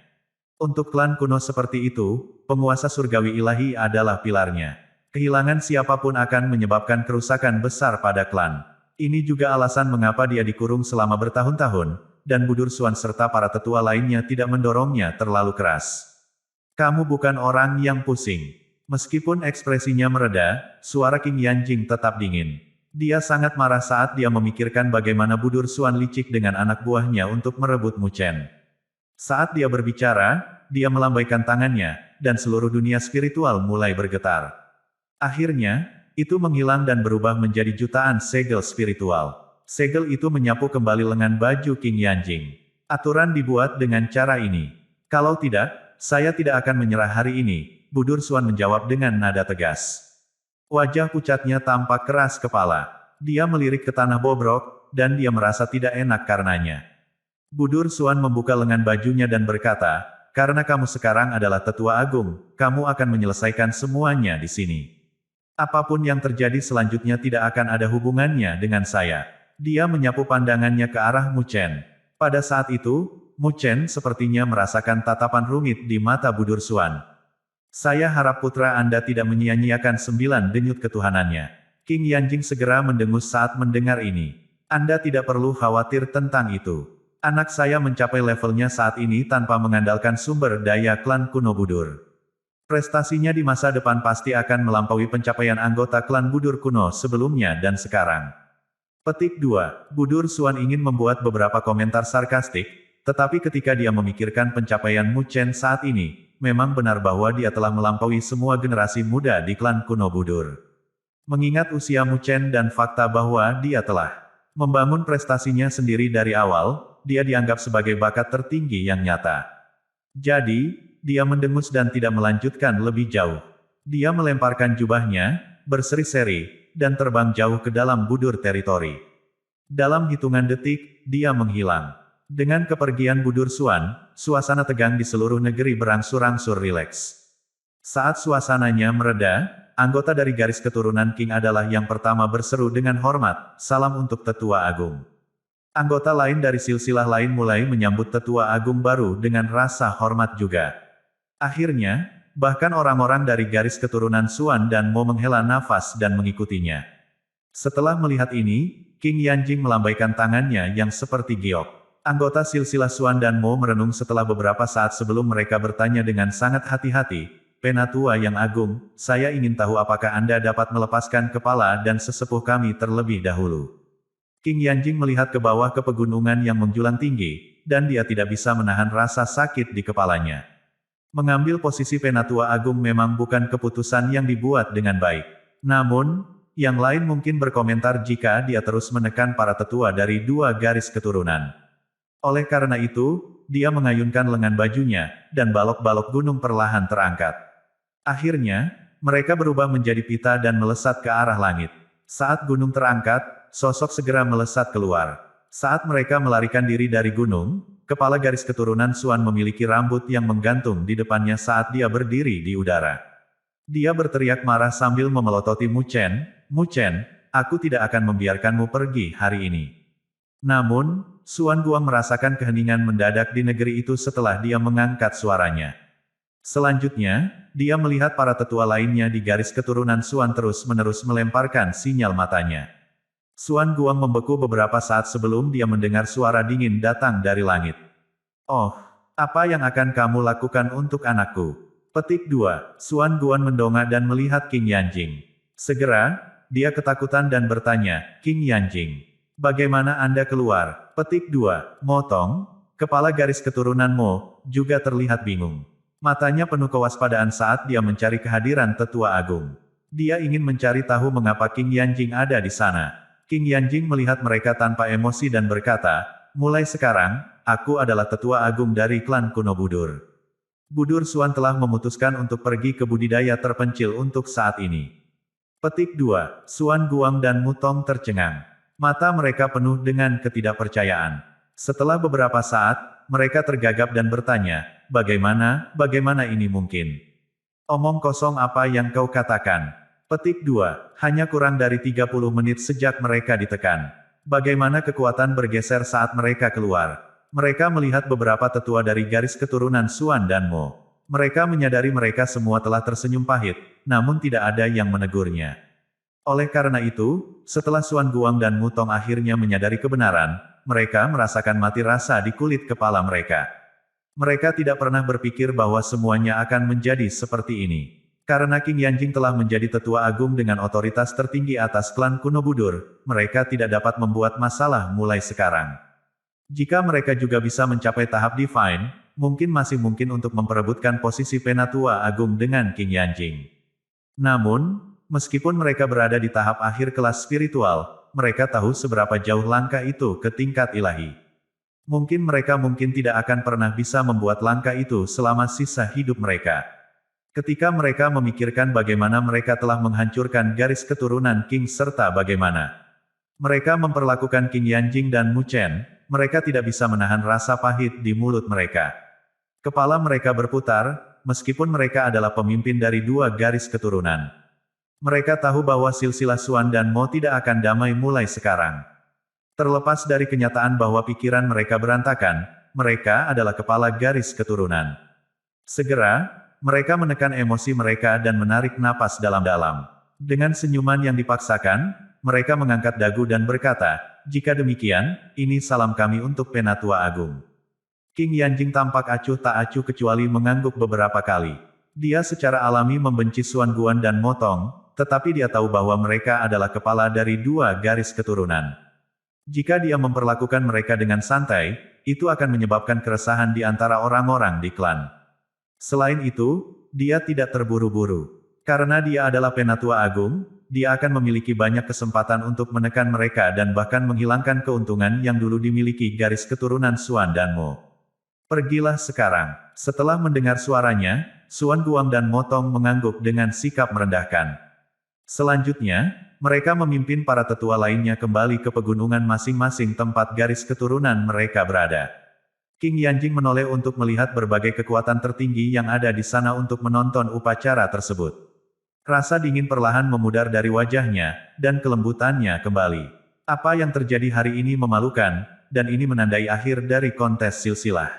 S1: Untuk klan kuno seperti itu, penguasa surgawi ilahi adalah pilarnya. Kehilangan siapapun akan menyebabkan kerusakan besar pada klan. Ini juga alasan mengapa dia dikurung selama bertahun-tahun, dan Budur Xuan serta para tetua lainnya tidak mendorongnya terlalu keras. Kamu bukan orang yang pusing. Meskipun ekspresinya mereda, suara King Yanjing tetap dingin. Dia sangat marah saat dia memikirkan bagaimana Budur Xuan licik dengan anak buahnya untuk merebut Mu Chen. Saat dia berbicara, dia melambaikan tangannya, dan seluruh dunia spiritual mulai bergetar. Akhirnya, itu menghilang dan berubah menjadi jutaan segel spiritual. Segel itu menyapu kembali lengan baju King Yanjing. Aturan dibuat dengan cara ini. Kalau tidak, saya tidak akan menyerah hari ini. Budur Xuan menjawab dengan nada tegas. Wajah pucatnya tampak keras kepala. Dia melirik ke tanah bobrok, dan dia merasa tidak enak karenanya. Budur Xuan membuka lengan bajunya dan berkata, karena kamu sekarang adalah tetua agung, kamu akan menyelesaikan semuanya di sini. Apapun yang terjadi selanjutnya tidak akan ada hubungannya dengan saya. Dia menyapu pandangannya ke arah Mu Chen. Pada saat itu, Mu Chen sepertinya merasakan tatapan rumit di mata Budur Xuan. Saya harap putra Anda tidak menyia-nyiakan 9 denyut ketuhanannya. King Yanjing segera mendengus saat mendengar ini. Anda tidak perlu khawatir tentang itu. Anak saya mencapai levelnya saat ini tanpa mengandalkan sumber daya klan kuno Budur. Prestasinya di masa depan pasti akan melampaui pencapaian anggota klan Budur kuno sebelumnya dan sekarang. Petik 2. Budur Xuan ingin membuat beberapa komentar sarkastik, tetapi ketika dia memikirkan pencapaian Mu Chen saat ini, memang benar bahwa dia telah melampaui semua generasi muda di klan kuno Budur. Mengingat usia Mu Chen dan fakta bahwa dia telah membangun prestasinya sendiri dari awal, dia dianggap sebagai bakat tertinggi yang nyata. Jadi, dia mendengus dan tidak melanjutkan lebih jauh. Dia melemparkan jubahnya, berseri-seri, dan terbang jauh ke dalam Budur teritori. Dalam hitungan detik, dia menghilang. Dengan kepergian Budur Xuan, suasana tegang di seluruh negeri berangsur-angsur rileks. Saat suasananya mereda, anggota dari garis keturunan King adalah yang pertama berseru dengan hormat, salam untuk tetua agung. Anggota lain dari silsilah lain mulai menyambut tetua agung baru dengan rasa hormat juga. Akhirnya, bahkan orang-orang dari garis keturunan Xuan dan Mo menghela nafas dan mengikutinya. Setelah melihat ini, King Yanjing melambaikan tangannya yang seperti giok. Anggota silsilah Xuan dan Mo merenung setelah beberapa saat sebelum mereka bertanya dengan sangat hati-hati, Penatua yang agung, saya ingin tahu apakah Anda dapat melepaskan kepala dan sesepuh kami terlebih dahulu. King Yanjing melihat ke bawah ke pegunungan yang menjulang tinggi, dan dia tidak bisa menahan rasa sakit di kepalanya. Mengambil posisi Penatua Agung memang bukan keputusan yang dibuat dengan baik. Namun, yang lain mungkin berkomentar jika dia terus menekan para tetua dari 2 garis keturunan. Oleh karena itu, dia mengayunkan lengan bajunya, dan balok-balok gunung perlahan terangkat. Akhirnya, mereka berubah menjadi pita dan melesat ke arah langit. Saat gunung terangkat, sosok segera melesat keluar. Saat mereka melarikan diri dari gunung, kepala garis keturunan Xuan memiliki rambut yang menggantung di depannya saat dia berdiri di udara. Dia berteriak marah sambil memelototi Mu Chen, "Mu Chen, aku tidak akan membiarkanmu pergi hari ini." Namun, Xuan Guang merasakan keheningan mendadak di negeri itu setelah dia mengangkat suaranya. Selanjutnya, dia melihat para tetua lainnya di garis keturunan Xuan terus-menerus melemparkan sinyal matanya. Xuan Guang membeku beberapa saat sebelum dia mendengar suara dingin datang dari langit. "Oh, apa yang akan kamu lakukan untuk anakku?" Petik 2. Xuan Guang mendongak dan melihat Qing Yanjing. Segera, dia ketakutan dan bertanya, "Qing Yanjing, bagaimana Anda keluar?" Petik 2. Motong, kepala garis keturunan Mo, juga terlihat bingung. Matanya penuh kewaspadaan saat dia mencari kehadiran tetua agung. Dia ingin mencari tahu mengapa Qing Yanjing ada di sana. Qing Yanjing melihat mereka tanpa emosi dan berkata, "Mulai sekarang, aku adalah tetua agung dari klan kuno Budur. Budur Xuan telah memutuskan untuk pergi ke budidaya terpencil untuk saat ini." Petik 2. Xuan Guang dan Mutong tercengang. Mata mereka penuh dengan ketidakpercayaan. Setelah beberapa saat, mereka tergagap dan bertanya, bagaimana ini mungkin? Omong kosong apa yang kau katakan? Petik 2. Hanya kurang dari 30 menit sejak mereka ditekan. Bagaimana kekuatan bergeser saat mereka keluar? Mereka melihat beberapa tetua dari garis keturunan Xuan dan Mo. Mereka menyadari mereka semua telah tersenyum pahit, namun tidak ada yang menegurnya. Oleh karena itu, setelah Xuan Guang dan Mutong akhirnya menyadari kebenaran, mereka merasakan mati rasa di kulit kepala mereka. Mereka tidak pernah berpikir bahwa semuanya akan menjadi seperti ini. Karena Qing Yanjing telah menjadi tetua agung dengan otoritas tertinggi atas klan kuno Budur, mereka tidak dapat membuat masalah mulai sekarang. Jika mereka juga bisa mencapai tahap Divine, masih mungkin untuk memperebutkan posisi Penatua Agung dengan Qing Yanjing. Namun, meskipun mereka berada di tahap akhir kelas spiritual, mereka tahu seberapa jauh langkah itu ke tingkat ilahi. Mereka tidak akan pernah bisa membuat langkah itu selama sisa hidup mereka. Ketika mereka memikirkan bagaimana mereka telah menghancurkan garis keturunan Qing serta bagaimana mereka memperlakukan Qing Yanjing dan Mu Chen, mereka tidak bisa menahan rasa pahit di mulut mereka. Kepala mereka berputar, meskipun mereka adalah pemimpin dari dua garis keturunan. Mereka tahu bahwa silsilah Xuan dan Mo tidak akan damai mulai sekarang. Terlepas dari kenyataan bahwa pikiran mereka berantakan, mereka adalah kepala garis keturunan. Segera, mereka menekan emosi mereka dan menarik napas dalam-dalam. Dengan senyuman yang dipaksakan, mereka mengangkat dagu dan berkata, "Jika demikian, ini salam kami untuk Penatua Agung." Qing Yanjing tampak acuh tak acuh kecuali mengangguk beberapa kali. Dia secara alami membenci Xuan Guan dan Motong, tetapi dia tahu bahwa mereka adalah kepala dari dua garis keturunan. Jika dia memperlakukan mereka dengan santai, itu akan menyebabkan keresahan di antara orang-orang di klan. Selain itu, dia tidak terburu-buru. Karena dia adalah Penatua Agung, dia akan memiliki banyak kesempatan untuk menekan mereka dan bahkan menghilangkan keuntungan yang dulu dimiliki garis keturunan Xuan dan Mo. "Pergilah sekarang." Setelah mendengar suaranya, Xuan Guang dan Motong mengangguk dengan sikap merendahkan. Selanjutnya, mereka memimpin para tetua lainnya kembali ke pegunungan masing-masing tempat garis keturunan mereka berada. Qing Yanjing menoleh untuk melihat berbagai kekuatan tertinggi yang ada di sana untuk menonton upacara tersebut. Rasa dingin perlahan memudar dari wajahnya, dan kelembutannya kembali. Apa yang terjadi hari ini memalukan, dan ini menandai akhir dari kontes silsilah.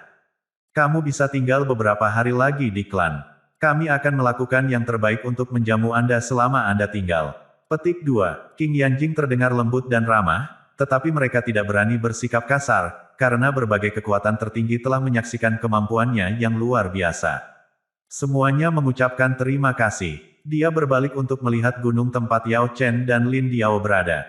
S1: Kamu bisa tinggal beberapa hari lagi di klan. Kami akan melakukan yang terbaik untuk menjamu Anda selama Anda tinggal. Petik 2. Qing Yanjing terdengar lembut dan ramah, tetapi mereka tidak berani bersikap kasar, karena berbagai kekuatan tertinggi telah menyaksikan kemampuannya yang luar biasa. Semuanya mengucapkan terima kasih. Dia berbalik untuk melihat gunung tempat Yao Chen dan Lin Diao berada.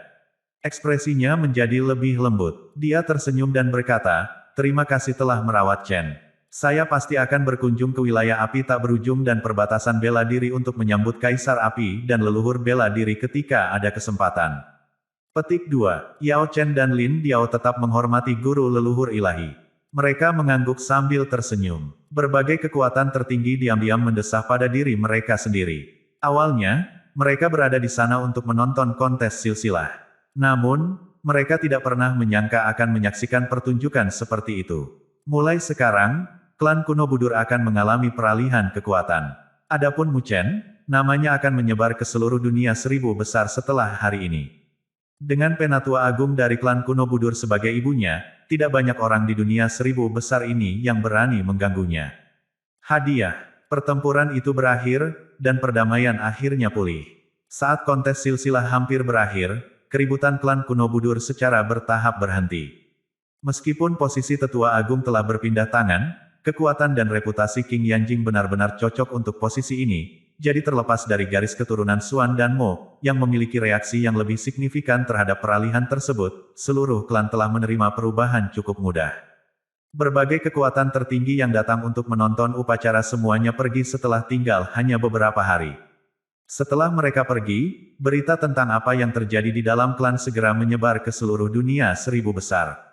S1: Ekspresinya menjadi lebih lembut. Dia tersenyum dan berkata, "Terima kasih telah merawat Chen. Saya pasti akan berkunjung ke wilayah api tak berujung dan perbatasan bela diri untuk menyambut Kaisar Api dan leluhur bela diri ketika ada kesempatan." Petik 2. Yao Chen dan Lin Diao tetap menghormati guru leluhur ilahi. Mereka mengangguk sambil tersenyum. Berbagai kekuatan tertinggi diam-diam mendesah pada diri mereka sendiri. Awalnya, mereka berada di sana untuk menonton kontes silsilah. Namun, mereka tidak pernah menyangka akan menyaksikan pertunjukan seperti itu. Mulai sekarang, klan kuno Budur akan mengalami peralihan kekuatan. Adapun Mu Chen, namanya akan menyebar ke seluruh dunia 1000 besar setelah hari ini. Dengan penatua agung dari klan kuno Budur sebagai ibunya, tidak banyak orang di dunia 1000 besar ini yang berani mengganggunya. Hadiah. Pertempuran itu berakhir, dan perdamaian akhirnya pulih. Saat kontes silsilah hampir berakhir, keributan klan kuno Budur secara bertahap berhenti. Meskipun posisi tetua agung telah berpindah tangan, kekuatan dan reputasi King Yanjing benar-benar cocok untuk posisi ini, jadi terlepas dari garis keturunan Xuan dan Mo, yang memiliki reaksi yang lebih signifikan terhadap peralihan tersebut, seluruh klan telah menerima perubahan cukup mudah. Berbagai kekuatan tertinggi yang datang untuk menonton upacara semuanya pergi setelah tinggal hanya beberapa hari. Setelah mereka pergi, berita tentang apa yang terjadi di dalam klan segera menyebar ke seluruh dunia 1000 besar.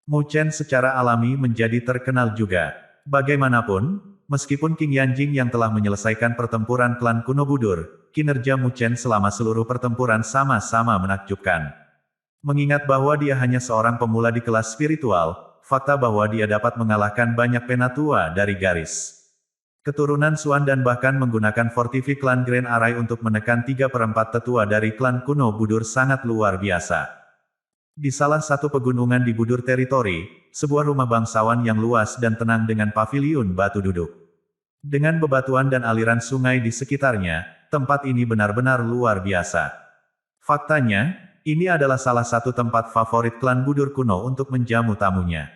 S1: Mu Chen secara alami menjadi terkenal juga. Bagaimanapun, meskipun King Yanjing yang telah menyelesaikan pertempuran klan kuno Budur, kinerja Mu Chen selama seluruh pertempuran sama-sama menakjubkan. Mengingat bahwa dia hanya seorang pemula di kelas spiritual, fakta bahwa dia dapat mengalahkan banyak penatua dari garis keturunan Xuan dan bahkan menggunakan fortifi klan Grand Array untuk menekan 3/4 tetua dari klan kuno Budur sangat luar biasa. Di salah satu pegunungan di Budur Teritori, sebuah rumah bangsawan yang luas dan tenang dengan paviliun batu duduk. Dengan bebatuan dan aliran sungai di sekitarnya, tempat ini benar-benar luar biasa. Faktanya, ini adalah salah satu tempat favorit klan Budur kuno untuk menjamu tamunya.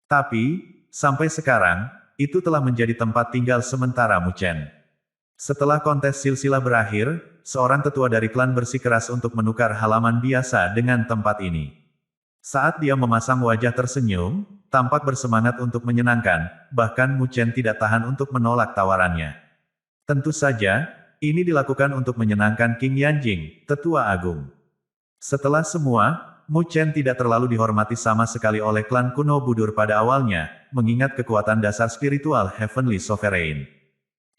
S1: Tapi, sampai sekarang, itu telah menjadi tempat tinggal sementara Mu Chen. Setelah kontes silsilah berakhir, seorang tetua dari klan bersikeras untuk menukar halaman biasa dengan tempat ini. Saat dia memasang wajah tersenyum, tampak bersemangat untuk menyenangkan, bahkan Mu Chen tidak tahan untuk menolak tawarannya. Tentu saja, ini dilakukan untuk menyenangkan King Yanjing, tetua agung. Setelah semua, Mu Chen tidak terlalu dihormati sama sekali oleh klan kuno Budur pada awalnya, mengingat kekuatan dasar spiritual Heavenly Sovereign.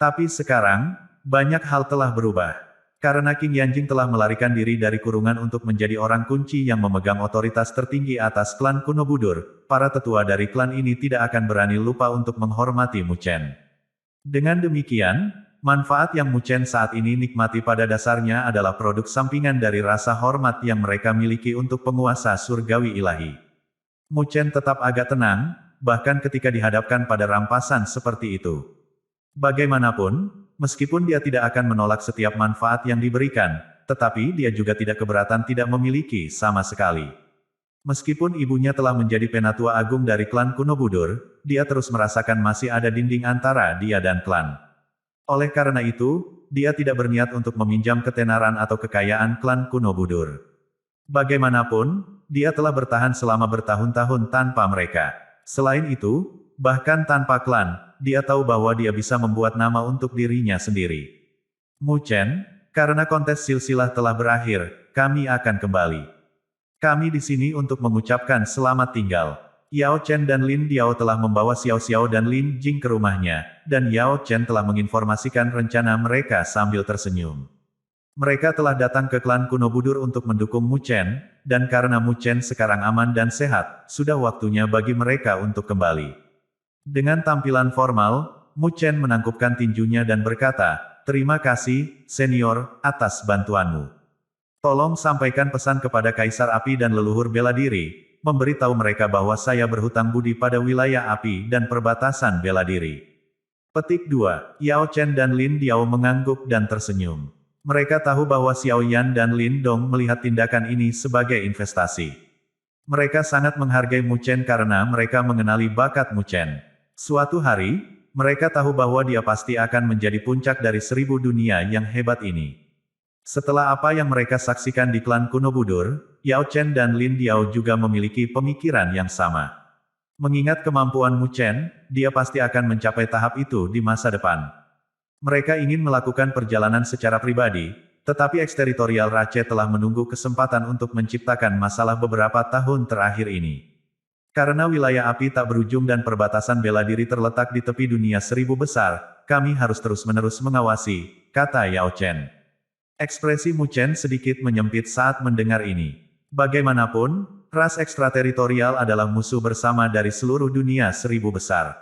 S1: Tapi sekarang, banyak hal telah berubah. Karena King Yanjing telah melarikan diri dari kurungan untuk menjadi orang kunci yang memegang otoritas tertinggi atas klan kuno Budur, para tetua dari klan ini tidak akan berani lupa untuk menghormati Mu Chen. Dengan demikian, manfaat yang Mu Chen saat ini nikmati pada dasarnya adalah produk sampingan dari rasa hormat yang mereka miliki untuk penguasa surgawi ilahi. Mu Chen tetap agak tenang, bahkan ketika dihadapkan pada rampasan seperti itu. Bagaimanapun, meskipun dia tidak akan menolak setiap manfaat yang diberikan, tetapi dia juga tidak keberatan tidak memiliki sama sekali. Meskipun ibunya telah menjadi penatua agung dari klan kuno Budur, dia terus merasakan masih ada dinding antara dia dan klan. Oleh karena itu, dia tidak berniat untuk meminjam ketenaran atau kekayaan klan kuno Budur. Bagaimanapun, dia telah bertahan selama bertahun-tahun tanpa mereka. Selain itu, bahkan tanpa klan, dia tahu bahwa dia bisa membuat nama untuk dirinya sendiri. Mu Chen, karena kontes silsilah telah berakhir, kami akan kembali. Kami di sini untuk mengucapkan selamat tinggal. Yao Chen dan Lin Diao telah membawa Xiao Xiao dan Lin Jing ke rumahnya, dan Yao Chen telah menginformasikan rencana mereka sambil tersenyum. Mereka telah datang ke klan kuno Budur untuk mendukung Mu Chen, dan karena Mu Chen sekarang aman dan sehat, sudah waktunya bagi mereka untuk kembali. Dengan tampilan formal, Mu Chen menangkupkan tinjunya dan berkata, "Terima kasih, senior, atas bantuanmu. Tolong sampaikan pesan kepada Kaisar Api dan leluhur bela diri, memberitahu mereka bahwa saya berhutang budi pada wilayah api dan perbatasan bela diri." Petik 2. Yao Chen dan Lin Diao mengangguk dan tersenyum. Mereka tahu bahwa Xiao Yan dan Lin Dong melihat tindakan ini sebagai investasi. Mereka sangat menghargai Mu Chen karena mereka mengenali bakat Mu Chen. Suatu hari, mereka tahu bahwa dia pasti akan menjadi puncak dari 1000 dunia yang hebat ini. Setelah apa yang mereka saksikan di klan kuno Budur, Yao Chen dan Lin Diao juga memiliki pemikiran yang sama. Mengingat kemampuan Mu Chen, dia pasti akan mencapai tahap itu di masa depan. Mereka ingin melakukan perjalanan secara pribadi, tetapi eksteritorial Rache telah menunggu kesempatan untuk menciptakan masalah beberapa tahun terakhir ini. Karena wilayah api tak berujung dan perbatasan bela diri terletak di tepi dunia 1000 besar, kami harus terus-menerus mengawasi, kata Yao Chen. Ekspresi Mu Chen sedikit menyempit saat mendengar ini. Bagaimanapun, ras ekstrateritorial adalah musuh bersama dari seluruh dunia 1000 besar.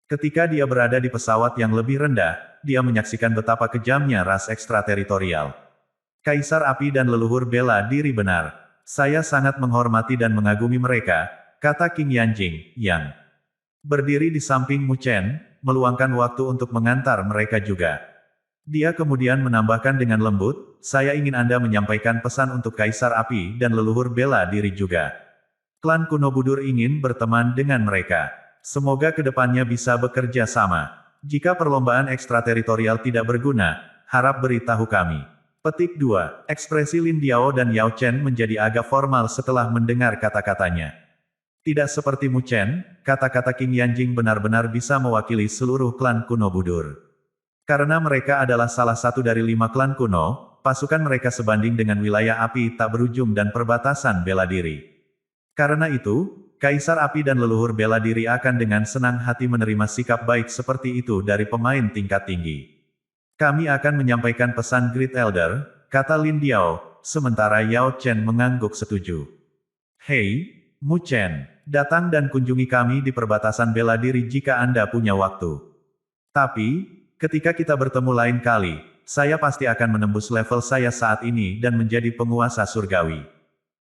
S1: Ketika dia berada di pesawat yang lebih rendah, dia menyaksikan betapa kejamnya ras ekstrateritorial. Kaisar Api dan leluhur bela diri benar. Saya sangat menghormati dan mengagumi mereka, kata Qing Yanjing, yang berdiri di samping Mu Chen, meluangkan waktu untuk mengantar mereka juga. Dia kemudian menambahkan dengan lembut, saya ingin Anda menyampaikan pesan untuk Kaisar Api dan leluhur bela diri juga. Klan kuno Budur ingin berteman dengan mereka. Semoga kedepannya bisa bekerja sama. Jika perlombaan ekstrateritorial tidak berguna, harap beritahu kami. Petik 2. Ekspresi Lin Diao dan Yao Chen menjadi agak formal setelah mendengar kata-katanya. Tidak seperti Mu Chen, kata-kata Qing Yanjing benar-benar bisa mewakili seluruh klan kuno Budur. Karena mereka adalah salah satu dari 5 klan kuno, pasukan mereka sebanding dengan wilayah api tak berujung dan perbatasan bela diri. Karena itu, Kaisar Api dan leluhur bela diri akan dengan senang hati menerima sikap baik seperti itu dari pemain tingkat tinggi. Kami akan menyampaikan pesan Great Elder, kata Lin Diao, sementara Yao Chen mengangguk setuju. Hei, Mu Chen, datang dan kunjungi kami di perbatasan bela diri jika Anda punya waktu. Tapi, ketika kita bertemu lain kali, saya pasti akan menembus level saya saat ini dan menjadi penguasa surgawi.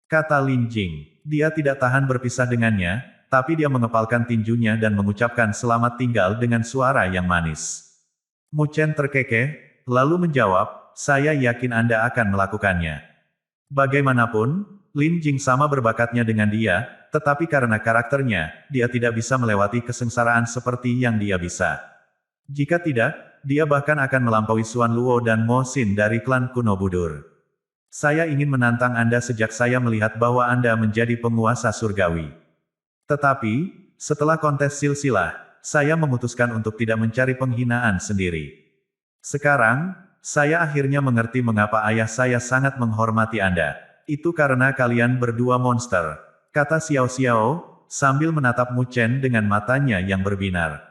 S1: Kata Lin Jing. Dia tidak tahan berpisah dengannya, tapi dia mengepalkan tinjunya dan mengucapkan selamat tinggal dengan suara yang manis. Mu Chen terkekeh, lalu menjawab, saya yakin Anda akan melakukannya. Bagaimanapun, Lin Jing sama berbakatnya dengan dia, tetapi karena karakternya, dia tidak bisa melewati kesengsaraan seperti yang dia bisa. Jika tidak, dia bahkan akan melampaui Xuan Luo dan Mo Xin dari klan kuno Budur. Saya ingin menantang Anda sejak saya melihat bahwa Anda menjadi penguasa surgawi. Tetapi, setelah kontes silsilah, saya memutuskan untuk tidak mencari penghinaan sendiri. Sekarang, saya akhirnya mengerti mengapa ayah saya sangat menghormati Anda. Itu karena kalian berdua monster, kata Xiao Xiao, sambil menatap Mu Chen dengan matanya yang berbinar.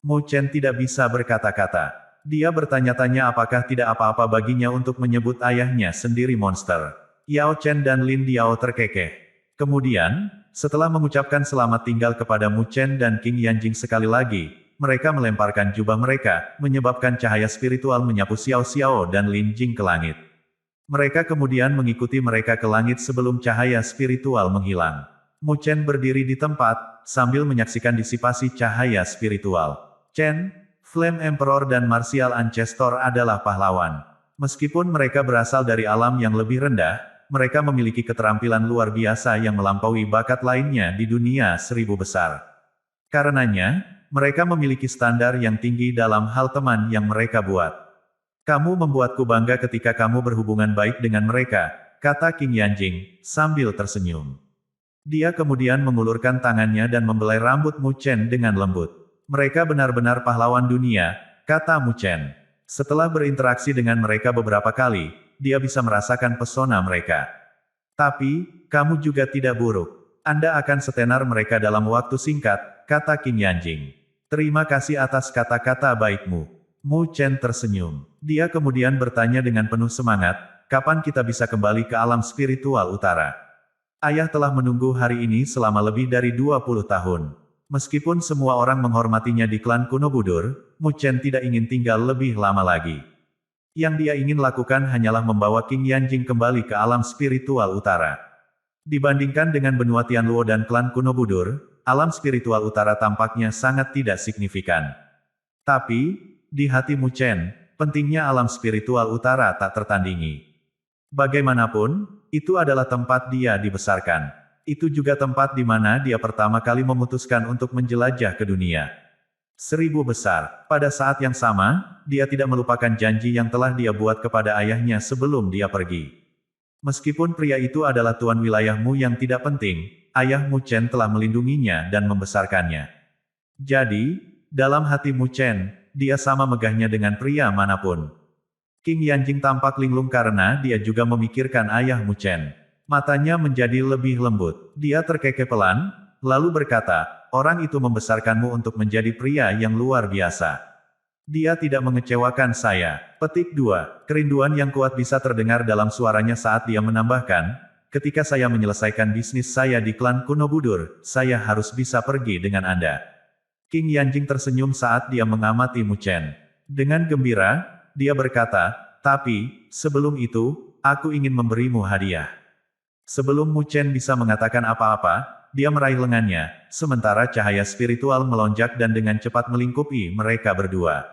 S1: Mu Chen tidak bisa berkata-kata. Dia bertanya-tanya apakah tidak apa-apa baginya untuk menyebut ayahnya sendiri monster. Yao Chen dan Lin Diao terkekeh. Kemudian, setelah mengucapkan selamat tinggal kepada Mu Chen dan Qing Yanjing sekali lagi, mereka melemparkan jubah mereka, menyebabkan cahaya spiritual menyapu Xiao Xiao dan Lin Jing ke langit. Mereka kemudian mengikuti mereka ke langit sebelum cahaya spiritual menghilang. Mu Chen berdiri di tempat, sambil menyaksikan disipasi cahaya spiritual. Chen, Flame Emperor dan Martial Ancestor adalah pahlawan. Meskipun mereka berasal dari alam yang lebih rendah, mereka memiliki keterampilan luar biasa yang melampaui bakat lainnya di dunia 1000 besar. Karenanya, mereka memiliki standar yang tinggi dalam hal teman yang mereka buat. Kamu membuatku bangga ketika kamu berhubungan baik dengan mereka, kata Qing Yanjing, sambil tersenyum. Dia kemudian mengulurkan tangannya dan membelai rambut Mu Chen dengan lembut. Mereka benar-benar pahlawan dunia, kata Mu Chen. Setelah berinteraksi dengan mereka beberapa kali, dia bisa merasakan pesona mereka. Tapi, kamu juga tidak buruk. Anda akan setenar mereka dalam waktu singkat, kata Qing Yanjing. Terima kasih atas kata-kata baikmu. Mu Chen tersenyum. Dia kemudian bertanya dengan penuh semangat, kapan kita bisa kembali ke alam spiritual utara? Ayah telah menunggu hari ini selama lebih dari 20 tahun. Meskipun semua orang menghormatinya di klan kuno Budur, Mu Chen tidak ingin tinggal lebih lama lagi. Yang dia ingin lakukan hanyalah membawa Qing Yanjing kembali ke alam spiritual utara. Dibandingkan dengan benua Tianluo dan klan kuno Budur, alam spiritual utara tampaknya sangat tidak signifikan. Tapi, di hati Mu Chen, pentingnya alam spiritual utara tak tertandingi. Bagaimanapun, itu adalah tempat dia dibesarkan. Itu juga tempat di mana dia pertama kali memutuskan untuk menjelajah ke dunia 1000 besar. Pada saat yang sama, dia tidak melupakan janji yang telah dia buat kepada ayahnya sebelum dia pergi. Meskipun pria itu adalah tuan wilayahmu yang tidak penting, ayah Mu Chen telah melindunginya dan membesarkannya. Jadi, dalam hati Mu Chen, dia sama megahnya dengan pria manapun. Qing Yanjing tampak linglung karena dia juga memikirkan ayah Mu Chen. Matanya menjadi lebih lembut. Dia terkekeh pelan, lalu berkata, orang itu membesarkanmu untuk menjadi pria yang luar biasa. Dia tidak mengecewakan saya. Petik 2. Kerinduan yang kuat bisa terdengar dalam suaranya saat dia menambahkan, ketika saya menyelesaikan bisnis saya di klan kuno Budur, saya harus bisa pergi dengan Anda. King Yanjing tersenyum saat dia mengamati Mu Chen. Dengan gembira, dia berkata, tapi, sebelum itu, aku ingin memberimu hadiah. Sebelum Mu Chen bisa mengatakan apa-apa, dia meraih lengannya, sementara cahaya spiritual melonjak dan dengan cepat melingkupi mereka berdua.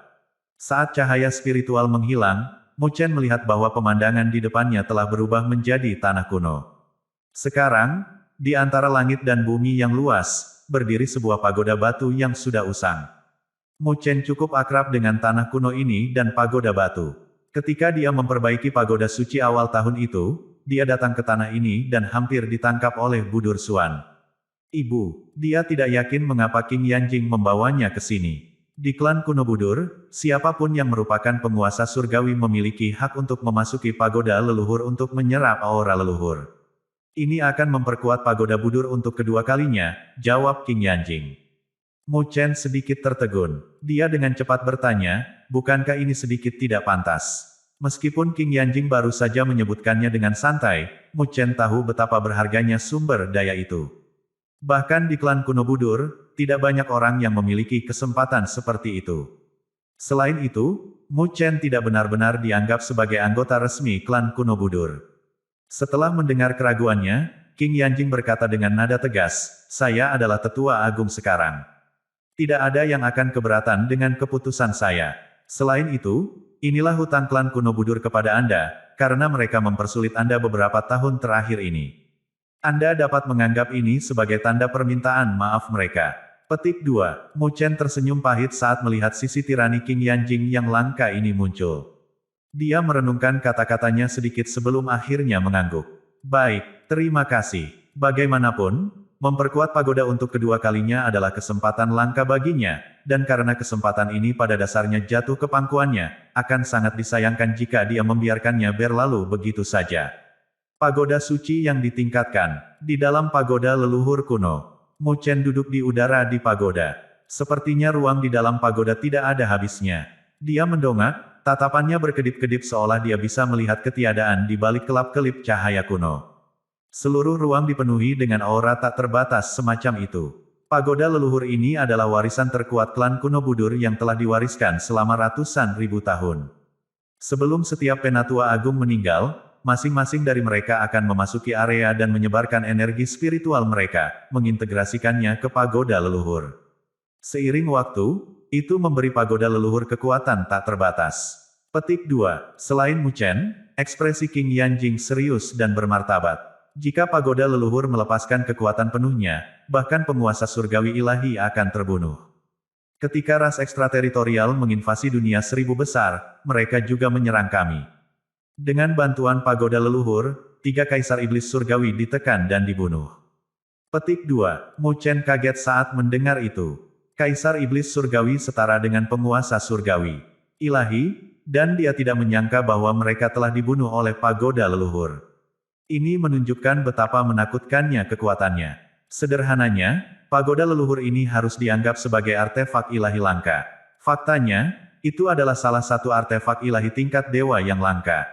S1: Saat cahaya spiritual menghilang, Mu Chen melihat bahwa pemandangan di depannya telah berubah menjadi tanah kuno. Sekarang, di antara langit dan bumi yang luas, berdiri sebuah pagoda batu yang sudah usang. Mu Chen cukup akrab dengan tanah kuno ini dan pagoda batu. Ketika dia memperbaiki pagoda suci awal tahun itu, dia datang ke tanah ini dan hampir ditangkap oleh Budur Suan. Ibu, dia tidak yakin mengapa King Yanjing membawanya ke sini. Di klan kuno Budur, siapapun yang merupakan penguasa surgawi memiliki hak untuk memasuki pagoda leluhur untuk menyerap aura leluhur. Ini akan memperkuat pagoda Budur untuk kedua kalinya, jawab King Yanjing. Mu Chen sedikit tertegun. Dia dengan cepat bertanya, bukankah ini sedikit tidak pantas? Meskipun King Yanjing baru saja menyebutkannya dengan santai, Mu Chen tahu betapa berharganya sumber daya itu. Bahkan di klan kuno Budur, tidak banyak orang yang memiliki kesempatan seperti itu. Selain itu, Mu Chen tidak benar-benar dianggap sebagai anggota resmi klan kuno Budur. Setelah mendengar keraguannya, King Yanjing berkata dengan nada tegas, saya adalah tetua agung sekarang. Tidak ada yang akan keberatan dengan keputusan saya. Selain itu, inilah hutang klan kuno Budur kepada Anda, karena mereka mempersulit Anda beberapa tahun terakhir ini. Anda dapat menganggap ini sebagai tanda permintaan maaf mereka. Petik 2. Mu Chen tersenyum pahit saat melihat sisi tirani King Yanjing yang langka ini muncul. Dia merenungkan kata-katanya sedikit sebelum akhirnya mengangguk. Baik, terima kasih. Bagaimanapun, memperkuat pagoda untuk kedua kalinya adalah kesempatan langka baginya, dan karena kesempatan ini pada dasarnya jatuh ke pangkuannya, akan sangat disayangkan jika dia membiarkannya berlalu begitu saja. Pagoda suci yang ditingkatkan. Di dalam pagoda leluhur kuno, Mu Chen duduk di udara di pagoda. Sepertinya ruang di dalam pagoda tidak ada habisnya. Dia mendongak, tatapannya berkedip-kedip seolah dia bisa melihat ketiadaan di balik kelap-kelip cahaya kuno. Seluruh ruang dipenuhi dengan aura tak terbatas semacam itu. Pagoda leluhur ini adalah warisan terkuat klan kuno Budur yang telah diwariskan selama ratusan ribu tahun. Sebelum setiap penatua agung meninggal, masing-masing dari mereka akan memasuki area dan menyebarkan energi spiritual mereka, mengintegrasikannya ke pagoda leluhur. Seiring waktu, itu memberi pagoda leluhur kekuatan tak terbatas. Petik 2. Selain Mu Chen, ekspresi King Yanjing serius dan bermartabat. Jika pagoda leluhur melepaskan kekuatan penuhnya, bahkan penguasa surgawi ilahi akan terbunuh. Ketika ras ekstrateritorial menginvasi dunia seribu besar, mereka juga menyerang kami. Dengan bantuan pagoda leluhur, 3 kaisar iblis surgawi ditekan dan dibunuh. Petik 2. Mu Chen kaget saat mendengar itu. Kaisar iblis surgawi setara dengan penguasa surgawi ilahi, dan dia tidak menyangka bahwa mereka telah dibunuh oleh pagoda leluhur. Ini menunjukkan betapa menakutkannya kekuatannya. Sederhananya, pagoda leluhur ini harus dianggap sebagai artefak ilahi langka. Faktanya, itu adalah salah satu artefak ilahi tingkat dewa yang langka.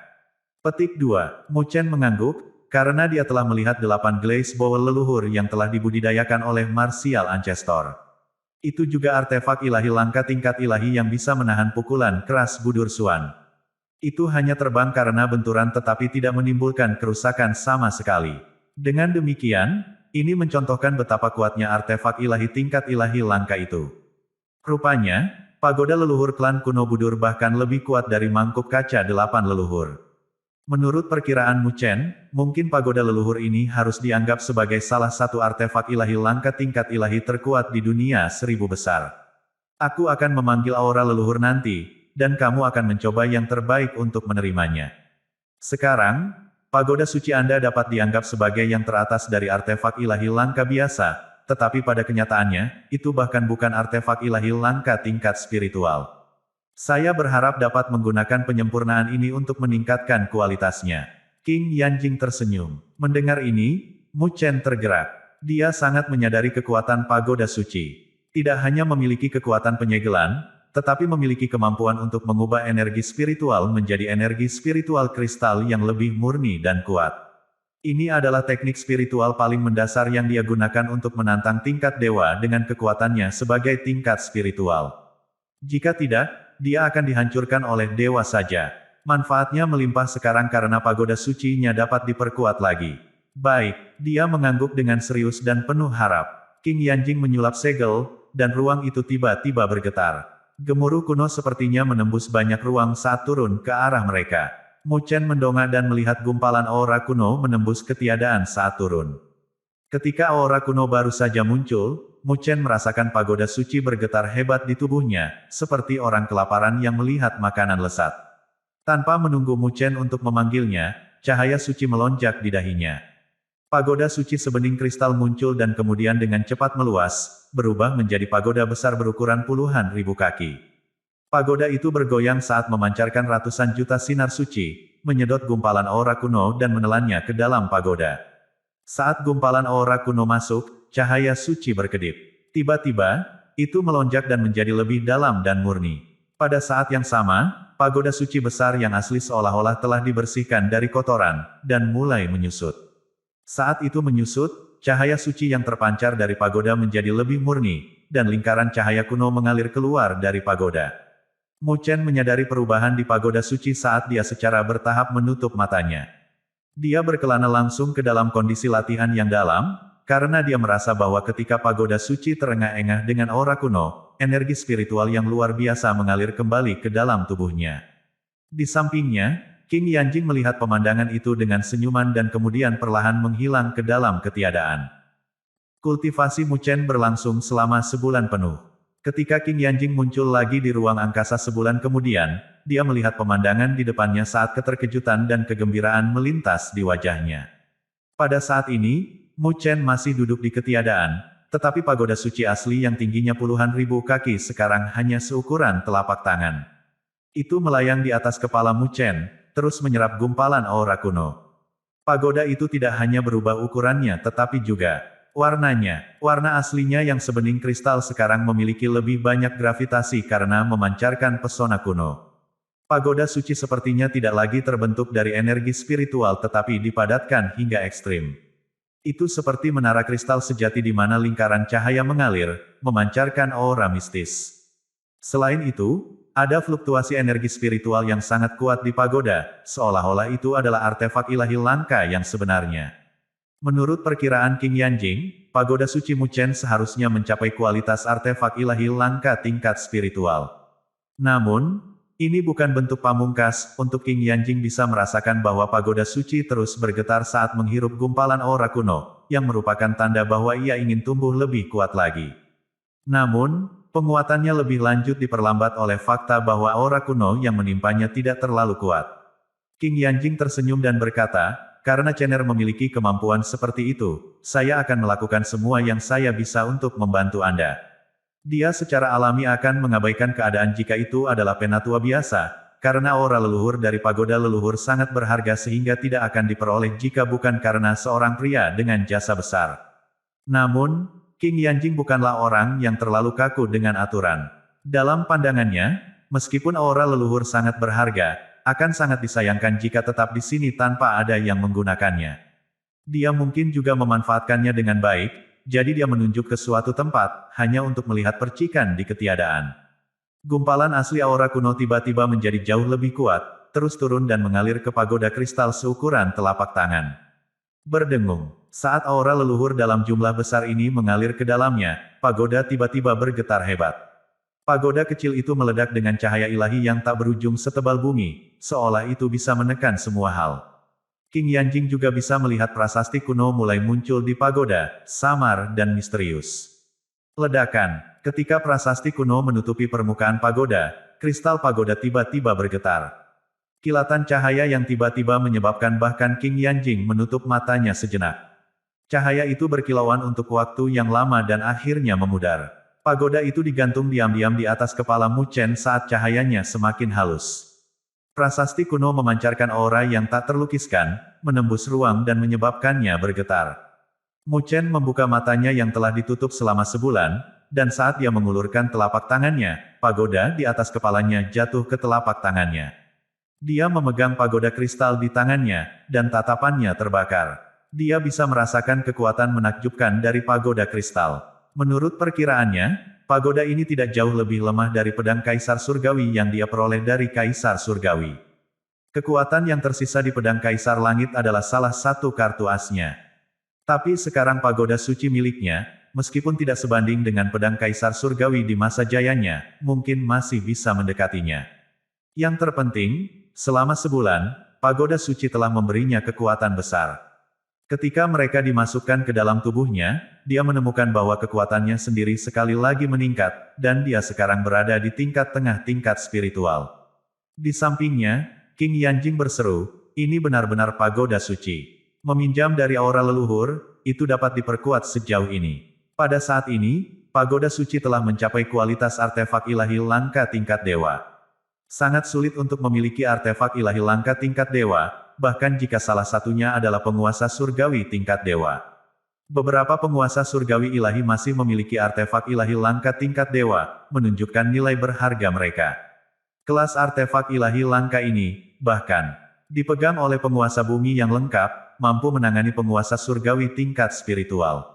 S1: Petik 2. Mu Chen mengangguk, karena dia telah melihat 8 Glaze Bowl leluhur yang telah dibudidayakan oleh Martial Ancestor. Itu juga artefak ilahi langka tingkat ilahi yang bisa menahan pukulan keras Budur Suan. Itu hanya terbang karena benturan tetapi tidak menimbulkan kerusakan sama sekali. Dengan demikian, ini mencontohkan betapa kuatnya artefak ilahi tingkat ilahi langka itu. Rupanya, pagoda leluhur klan kuno Budur bahkan lebih kuat dari mangkuk kaca 8 leluhur. Menurut perkiraan Mu Chen, mungkin pagoda leluhur ini harus dianggap sebagai salah satu artefak ilahi langka tingkat ilahi terkuat di dunia seribu besar. Aku akan memanggil aura leluhur nanti, dan kamu akan mencoba yang terbaik untuk menerimanya. Sekarang, pagoda suci Anda dapat dianggap sebagai yang teratas dari artefak ilahi langka biasa, tetapi pada kenyataannya, itu bahkan bukan artefak ilahi langka tingkat spiritual. Saya berharap dapat menggunakan penyempurnaan ini untuk meningkatkan kualitasnya. King Yanjing tersenyum. Mendengar ini, Mu Chen tergerak. Dia sangat menyadari kekuatan pagoda suci. Tidak hanya memiliki kekuatan penyegelan, tetapi memiliki kemampuan untuk mengubah energi spiritual menjadi energi spiritual kristal yang lebih murni dan kuat. Ini adalah teknik spiritual paling mendasar yang dia gunakan untuk menantang tingkat dewa dengan kekuatannya sebagai tingkat spiritual. Jika tidak, dia akan dihancurkan oleh dewa saja. Manfaatnya melimpah sekarang karena pagoda suci-nya dapat diperkuat lagi. Baik, dia mengangguk dengan serius dan penuh harap. King Yanjing menyulap segel, dan ruang itu tiba-tiba bergetar. Gemuruh kuno sepertinya menembus banyak ruang saat turun ke arah mereka. Mu Chen mendongak dan melihat gumpalan aura kuno menembus ketiadaan saat turun. Ketika aura kuno baru saja muncul, Mu Chen merasakan pagoda suci bergetar hebat di tubuhnya, seperti orang kelaparan yang melihat makanan lesat. Tanpa menunggu Mu Chen untuk memanggilnya, cahaya suci melonjak di dahinya. Pagoda suci sebening kristal muncul dan kemudian dengan cepat meluas, berubah menjadi pagoda besar berukuran puluhan ribu kaki. Pagoda itu bergoyang saat memancarkan ratusan juta sinar suci, menyedot gumpalan aura kuno dan menelannya ke dalam pagoda. Saat gumpalan aura kuno masuk, cahaya suci berkedip. Tiba-tiba, itu melonjak dan menjadi lebih dalam dan murni. Pada saat yang sama, pagoda suci besar yang asli seolah-olah telah dibersihkan dari kotoran, dan mulai menyusut. Saat itu menyusut, cahaya suci yang terpancar dari pagoda menjadi lebih murni, dan lingkaran cahaya kuno mengalir keluar dari pagoda. Mu Chen menyadari perubahan di pagoda suci saat dia secara bertahap menutup matanya. Dia berkelana langsung ke dalam kondisi latihan yang dalam, karena dia merasa bahwa ketika pagoda suci terengah-engah dengan aura kuno, energi spiritual yang luar biasa mengalir kembali ke dalam tubuhnya. Di sampingnya, King Yanjing melihat pemandangan itu dengan senyuman dan kemudian perlahan menghilang ke dalam ketiadaan. Kultivasi Mu Chen berlangsung selama sebulan penuh. Ketika King Yanjing muncul lagi di ruang angkasa sebulan kemudian, dia melihat pemandangan di depannya saat keterkejutan dan kegembiraan melintas di wajahnya. Pada saat ini, Mu Chen masih duduk di ketiadaan, tetapi pagoda suci asli yang tingginya puluhan ribu kaki sekarang hanya seukuran telapak tangan. Itu melayang di atas kepala Mu Chen, terus menyerap gumpalan aura kuno. Pagoda itu tidak hanya berubah ukurannya tetapi juga warnanya. Warna aslinya yang sebening kristal sekarang memiliki lebih banyak gravitasi karena memancarkan pesona kuno. Pagoda suci sepertinya tidak lagi terbentuk dari energi spiritual tetapi dipadatkan hingga ekstrim. Itu seperti menara kristal sejati di mana lingkaran cahaya mengalir, memancarkan aura mistis. Selain itu, ada fluktuasi energi spiritual yang sangat kuat di pagoda, seolah-olah itu adalah artefak ilahi langka yang sebenarnya. Menurut perkiraan King Yanjing, pagoda suci Mu Chen seharusnya mencapai kualitas artefak ilahi langka tingkat spiritual. Namun, ini bukan bentuk pamungkas, untuk King Yanjing bisa merasakan bahwa pagoda suci terus bergetar saat menghirup gumpalan aura kuno, yang merupakan tanda bahwa ia ingin tumbuh lebih kuat lagi. Namun, penguatannya lebih lanjut diperlambat oleh fakta bahwa aura kuno yang menimpanya tidak terlalu kuat. King Yanjing tersenyum dan berkata, karena Chener memiliki kemampuan seperti itu, saya akan melakukan semua yang saya bisa untuk membantu Anda. Dia secara alami akan mengabaikan keadaan jika itu adalah penatua biasa, karena aura leluhur dari pagoda leluhur sangat berharga sehingga tidak akan diperoleh jika bukan karena seorang pria dengan jasa besar. Namun, King Yanjing bukanlah orang yang terlalu kaku dengan aturan. Dalam pandangannya, meskipun aura leluhur sangat berharga, akan sangat disayangkan jika tetap di sini tanpa ada yang menggunakannya. Dia mungkin juga memanfaatkannya dengan baik, jadi dia menunjuk ke suatu tempat, hanya untuk melihat percikan di ketiadaan. Gumpalan asli aura kuno tiba-tiba menjadi jauh lebih kuat, terus turun dan mengalir ke pagoda kristal seukuran telapak tangan. Berdengung, saat aura leluhur dalam jumlah besar ini mengalir ke dalamnya, pagoda tiba-tiba bergetar hebat. Pagoda kecil itu meledak dengan cahaya ilahi yang tak berujung setebal bumi, seolah itu bisa menekan semua hal. King Yanjing juga bisa melihat prasasti kuno mulai muncul di pagoda, samar dan misterius. Ledakan, ketika prasasti kuno menutupi permukaan pagoda, kristal pagoda tiba-tiba bergetar. Kilatan cahaya yang tiba-tiba menyebabkan bahkan King Yanjing menutup matanya sejenak. Cahaya itu berkilauan untuk waktu yang lama dan akhirnya memudar. Pagoda itu digantung diam-diam di atas kepala Mu Chen saat cahayanya semakin halus. Prasasti kuno memancarkan aura yang tak terlukiskan, menembus ruang dan menyebabkannya bergetar. Mu Chen membuka matanya yang telah ditutup selama sebulan, dan saat dia mengulurkan telapak tangannya, pagoda di atas kepalanya jatuh ke telapak tangannya. Dia memegang pagoda kristal di tangannya, dan tatapannya terbakar. Dia bisa merasakan kekuatan menakjubkan dari pagoda kristal. Menurut perkiraannya, pagoda ini tidak jauh lebih lemah dari pedang Kaisar Surgawi yang dia peroleh dari Kaisar Surgawi. Kekuatan yang tersisa di pedang Kaisar Langit adalah salah satu kartu asnya. Tapi sekarang pagoda suci miliknya, meskipun tidak sebanding dengan pedang Kaisar Surgawi di masa jayanya, mungkin masih bisa mendekatinya. Yang terpenting, selama sebulan, pagoda suci telah memberinya kekuatan besar. Ketika mereka dimasukkan ke dalam tubuhnya, dia menemukan bahwa kekuatannya sendiri sekali lagi meningkat, dan dia sekarang berada di tingkat tengah tingkat spiritual. Di sampingnya, King Yanjing berseru, ini benar-benar pagoda suci. Meminjam dari aura leluhur, itu dapat diperkuat sejauh ini. Pada saat ini, pagoda suci telah mencapai kualitas artefak ilahi langka tingkat dewa. Sangat sulit untuk memiliki artefak ilahi langka tingkat dewa, bahkan jika salah satunya adalah penguasa surgawi tingkat dewa. Beberapa penguasa surgawi ilahi masih memiliki artefak ilahi langka tingkat dewa, menunjukkan nilai berharga mereka. Kelas artefak ilahi langka ini, bahkan, dipegang oleh penguasa bumi yang lengkap, mampu menangani penguasa surgawi tingkat spiritual.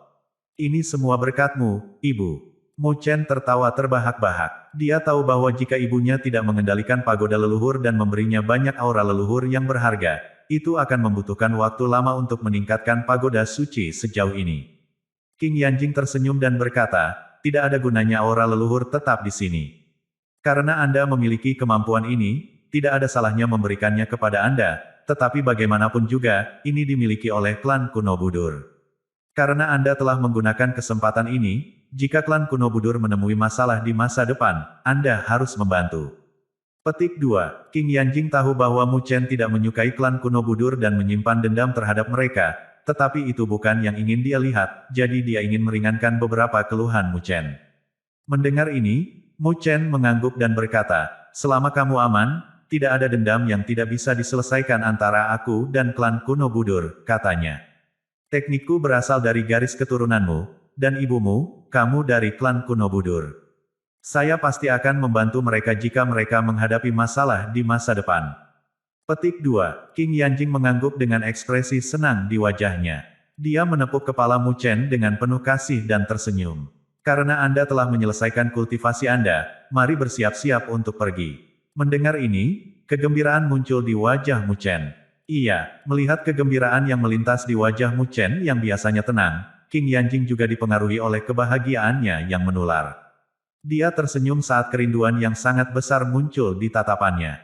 S1: Ini semua berkatmu, Ibu. Mu Chen tertawa terbahak-bahak. Dia tahu bahwa jika ibunya tidak mengendalikan pagoda leluhur dan memberinya banyak aura leluhur yang berharga, itu akan membutuhkan waktu lama untuk meningkatkan pagoda suci sejauh ini. King Yanjing tersenyum dan berkata, tidak ada gunanya aura leluhur tetap di sini. Karena Anda memiliki kemampuan ini, tidak ada salahnya memberikannya kepada Anda, tetapi bagaimanapun juga, ini dimiliki oleh klan kuno Budur. Karena Anda telah menggunakan kesempatan ini, jika klan kuno Budur menemui masalah di masa depan, Anda harus membantu. Petik 2. King Yanjing tahu bahwa Mu Chen tidak menyukai klan kuno Budur dan menyimpan dendam terhadap mereka, tetapi itu bukan yang ingin dia lihat, jadi dia ingin meringankan beberapa keluhan Mu Chen. Mendengar ini, Mu Chen mengangguk dan berkata, selama kamu aman, tidak ada dendam yang tidak bisa diselesaikan antara aku dan klan kuno Budur, katanya. Teknikku berasal dari garis keturunanmu, dan ibumu, kamu dari klan kuno Budur. Saya pasti akan membantu mereka jika mereka menghadapi masalah di masa depan. Petik 2. King Yanjing mengangguk dengan ekspresi senang di wajahnya. Dia menepuk kepala Mu Chen dengan penuh kasih dan tersenyum. Karena Anda telah menyelesaikan kultivasi Anda, mari bersiap-siap untuk pergi. Mendengar ini, kegembiraan muncul di wajah Mu Chen. Iya, melihat kegembiraan yang melintas di wajah Mu Chen yang biasanya tenang, King Yanjing juga dipengaruhi oleh kebahagiaannya yang menular. Dia tersenyum saat kerinduan yang sangat besar muncul di tatapannya.